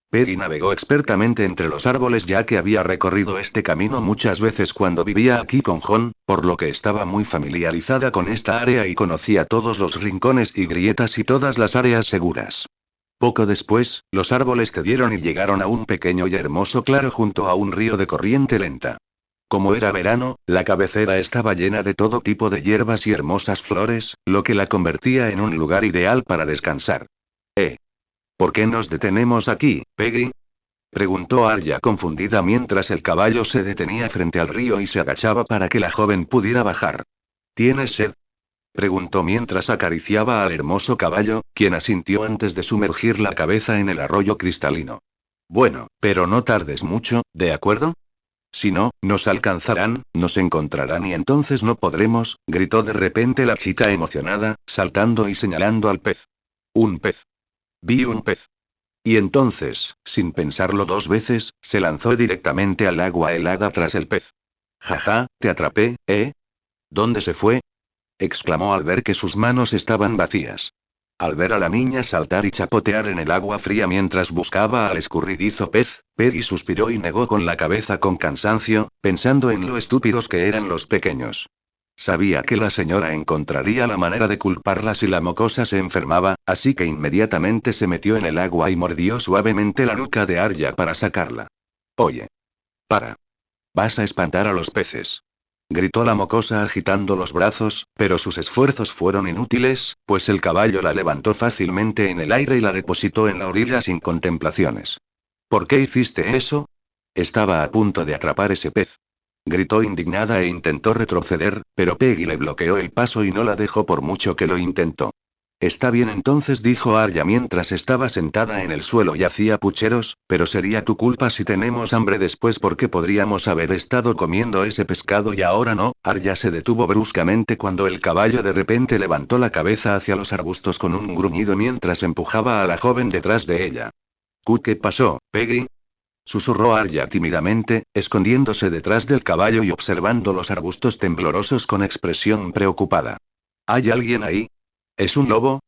A: Peggy navegó expertamente entre los árboles ya que había recorrido este camino muchas veces cuando vivía aquí con Jon, por lo que estaba muy familiarizada con esta área y conocía todos los rincones y grietas y todas las áreas seguras. Poco después, los árboles cedieron y llegaron a un pequeño y hermoso claro junto a un río de corriente lenta. Como era verano, la cabecera estaba llena de todo tipo de hierbas y hermosas flores, lo que la convertía en un lugar ideal para descansar. ¿Por qué nos detenemos aquí, Peggy? Preguntó Arya confundida mientras el caballo se detenía frente al río y se agachaba para que la joven pudiera bajar. ¿Tienes sed? Preguntó mientras acariciaba al hermoso caballo, quien asintió antes de sumergir la cabeza en el arroyo cristalino. Bueno, pero no tardes mucho, ¿de acuerdo? Si no, nos alcanzarán, nos encontrarán y entonces no podremos, gritó de repente la chica emocionada, saltando y señalando al pez. Un pez. Vi un pez. Y entonces, sin pensarlo dos veces, se lanzó directamente al agua helada tras el pez. Jaja, te atrapé, ¿eh? ¿Dónde se fue? Exclamó al ver que sus manos estaban vacías. Al ver a la niña saltar y chapotear en el agua fría mientras buscaba al escurridizo pez, Peggy suspiró y negó con la cabeza con cansancio, pensando en lo estúpidos que eran los pequeños. Sabía que la señora encontraría la manera de culparla si la mocosa se enfermaba, así que inmediatamente se metió en el agua y mordió suavemente la nuca de Arya para sacarla. Oye. Para. Vas a espantar a los peces. Gritó la mocosa agitando los brazos, pero sus esfuerzos fueron inútiles, pues el caballo la levantó fácilmente en el aire y la depositó en la orilla sin contemplaciones. ¿Por qué hiciste eso? Estaba a punto de atrapar ese pez. Gritó indignada e intentó retroceder, pero Peggy le bloqueó el paso y no la dejó por mucho que lo intentó. Está bien entonces, dijo Arya mientras estaba sentada en el suelo y hacía pucheros, pero sería tu culpa si tenemos hambre después porque podríamos haber estado comiendo ese pescado y ahora no. Arya se detuvo bruscamente cuando el caballo de repente levantó la cabeza hacia los arbustos con un gruñido mientras empujaba a la joven detrás de ella. ¿Qué pasó, Peggy? Susurró Arya tímidamente, escondiéndose detrás del caballo y observando los arbustos temblorosos con expresión preocupada. ¿Hay alguien ahí? ¿Es un lobo?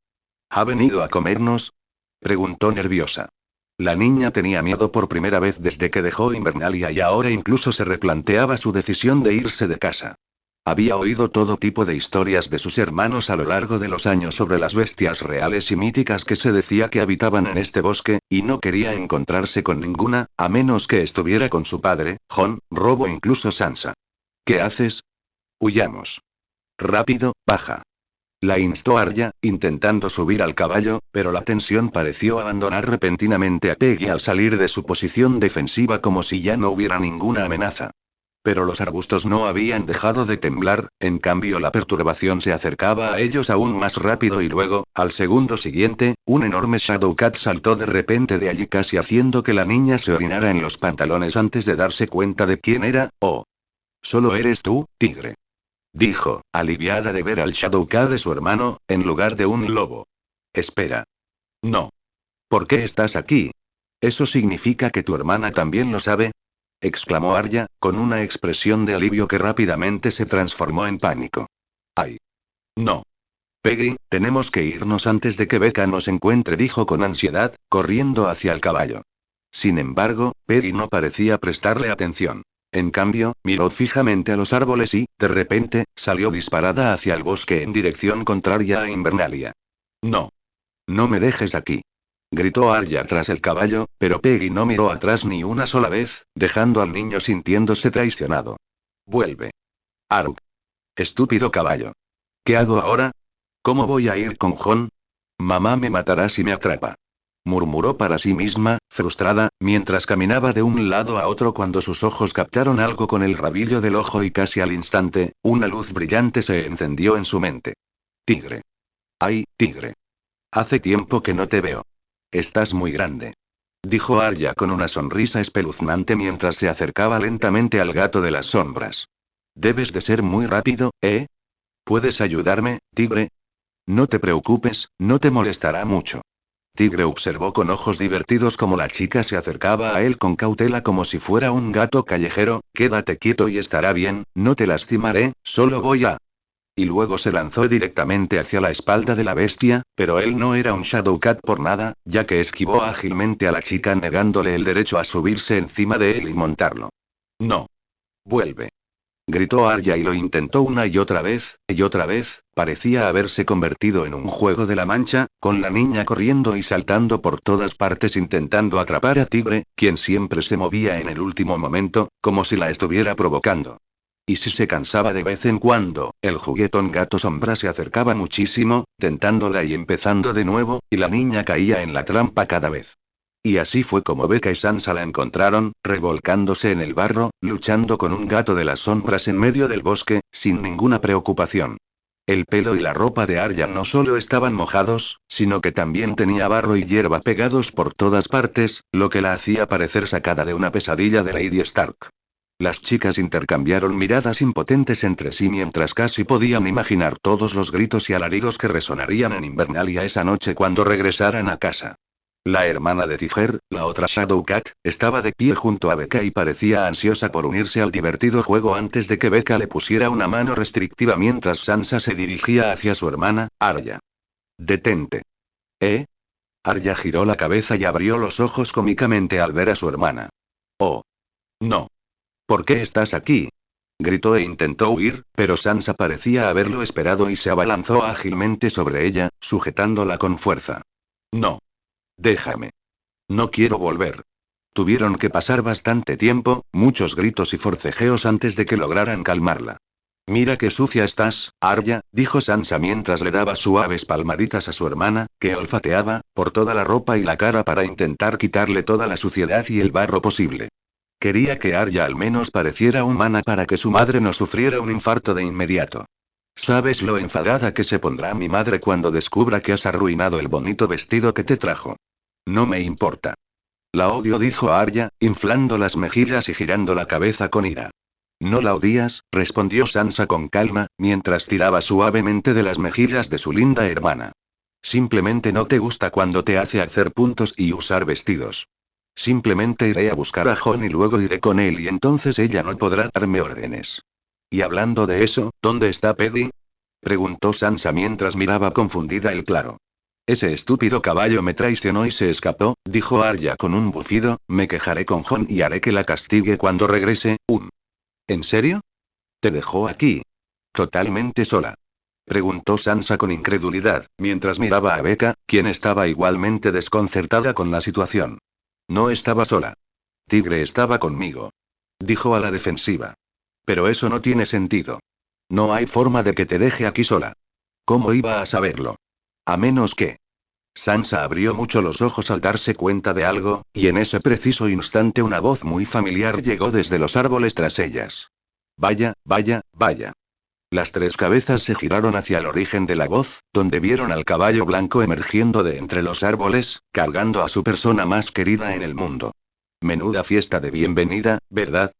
A: ¿Ha venido a comernos? Preguntó nerviosa. La niña tenía miedo por primera vez desde que dejó Invernalia y ahora incluso se replanteaba su decisión de irse de casa. Había oído todo tipo de historias de sus hermanos a lo largo de los años sobre las bestias reales y míticas que se decía que habitaban en este bosque, y no quería encontrarse con ninguna, a menos que estuviera con su padre, Jon, Rob o incluso Sansa. ¿Qué haces? Huyamos. Rápido, baja. La instó Arya, intentando subir al caballo, pero la tensión pareció abandonar repentinamente a Peggy al salir de su posición defensiva como si ya no hubiera ninguna amenaza. Pero los arbustos no habían dejado de temblar, en cambio la perturbación se acercaba a ellos aún más rápido y luego, al segundo siguiente, un enorme Shadowcat saltó de repente de allí casi haciendo que la niña se orinara en los pantalones antes de darse cuenta de quién era. Oh. Solo eres tú, tigre. Dijo, aliviada de ver al Shadowcat de su hermano, en lugar de un lobo. Espera. No. ¿Por qué estás aquí? ¿Eso significa que tu hermana también lo sabe? Exclamó Arya, con una expresión de alivio que rápidamente se transformó en pánico. ¡Ay! No. Peggy, tenemos que irnos antes de que Becca nos encuentre, dijo con ansiedad, corriendo hacia el caballo. Sin embargo, Peggy no parecía prestarle atención. En cambio, miró fijamente a los árboles y, de repente, salió disparada hacia el bosque en dirección contraria a Invernalia. No. No me dejes aquí. Gritó Arya tras el caballo, pero Peggy no miró atrás ni una sola vez, dejando al niño sintiéndose traicionado. Vuelve. Arug. Estúpido caballo. ¿Qué hago ahora? ¿Cómo voy a ir con Jon? Mamá me matará si me atrapa. Murmuró para sí misma, frustrada, mientras caminaba de un lado a otro cuando sus ojos captaron algo con el rabillo del ojo y casi al instante, una luz brillante se encendió en su mente. Tigre. ¡Ay, tigre! Hace tiempo que no te veo. Estás muy grande. Dijo Arya con una sonrisa espeluznante mientras se acercaba lentamente al gato de las sombras. Debes de ser muy rápido, ¿eh? ¿Puedes ayudarme, tigre? No te preocupes, no te molestará mucho. Tigre observó con ojos divertidos como la chica se acercaba a él con cautela como si fuera un gato callejero. Quédate quieto y estará bien, no te lastimaré, solo voy a... Y luego se lanzó directamente hacia la espalda de la bestia, pero él no era un Shadowcat por nada, ya que esquivó ágilmente a la chica negándole el derecho a subirse encima de él y montarlo. No. Vuelve. Gritó Arya y lo intentó una y otra vez, parecía haberse convertido en un juego de la mancha, con la niña corriendo y saltando por todas partes intentando atrapar a Tigre, quien siempre se movía en el último momento, como si la estuviera provocando. Y si se cansaba de vez en cuando, el juguetón gato sombra se acercaba muchísimo, tentándola y empezando de nuevo, y la niña caía en la trampa cada vez. Y así fue como Becca y Sansa la encontraron, revolcándose en el barro, luchando con un gato de las sombras en medio del bosque, sin ninguna preocupación. El pelo y la ropa de Arya no solo estaban mojados, sino que también tenía barro y hierba pegados por todas partes, lo que la hacía parecer sacada de una pesadilla de Lady Stark. Las chicas intercambiaron miradas impotentes entre sí mientras casi podían imaginar todos los gritos y alaridos que resonarían en Invernalia esa noche cuando regresaran a casa. La hermana de Tiger, la otra Shadowcat, estaba de pie junto a Becca y parecía ansiosa por unirse al divertido juego antes de que Becca le pusiera una mano restrictiva mientras Sansa se dirigía hacia su hermana, Arya. Detente. ¿Eh? Arya giró la cabeza y abrió los ojos cómicamente al ver a su hermana. Oh. No. ¿Por qué estás aquí? Gritó e intentó huir, pero Sansa parecía haberlo esperado y se abalanzó ágilmente sobre ella, sujetándola con fuerza. No. Déjame. No quiero volver. Tuvieron que pasar bastante tiempo, muchos gritos y forcejeos antes de que lograran calmarla. Mira qué sucia estás, Arya, dijo Sansa mientras le daba suaves palmaditas a su hermana, que olfateaba, por toda la ropa y la cara para intentar quitarle toda la suciedad y el barro posible. Quería que Arya al menos pareciera humana para que su madre no sufriera un infarto de inmediato. ¿Sabes lo enfadada que se pondrá mi madre cuando descubra que has arruinado el bonito vestido que te trajo? No me importa. La odio, dijo Arya, inflando las mejillas y girando la cabeza con ira. No la odias, respondió Sansa con calma, mientras tiraba suavemente de las mejillas de su linda hermana. Simplemente no te gusta cuando te hace hacer puntos y usar vestidos. Simplemente iré a buscar a Jon y luego iré con él y entonces ella no podrá darme órdenes. Y hablando de eso, ¿dónde está Peggy? Preguntó Sansa mientras miraba confundida el claro. Ese estúpido caballo me traicionó y se escapó, dijo Arya con un bufido. Me quejaré con Jon y haré que la castigue cuando regrese. ¿En serio? ¿Te dejó aquí? ¿Totalmente sola? Preguntó Sansa con incredulidad, mientras miraba a Becca, quien estaba igualmente desconcertada con la situación. No estaba sola. Tigre estaba conmigo. Dijo a la defensiva. Pero eso no tiene sentido. No hay forma de que te deje aquí sola. ¿Cómo iba a saberlo? A menos que... Sansa abrió mucho los ojos al darse cuenta de algo, y en ese preciso instante una voz muy familiar llegó desde los árboles tras ellas. Vaya, vaya, vaya. Las tres cabezas se giraron hacia el origen de la voz, donde vieron al caballo blanco emergiendo de entre los árboles, cargando a su persona más querida en el mundo. Menuda fiesta de bienvenida, ¿verdad?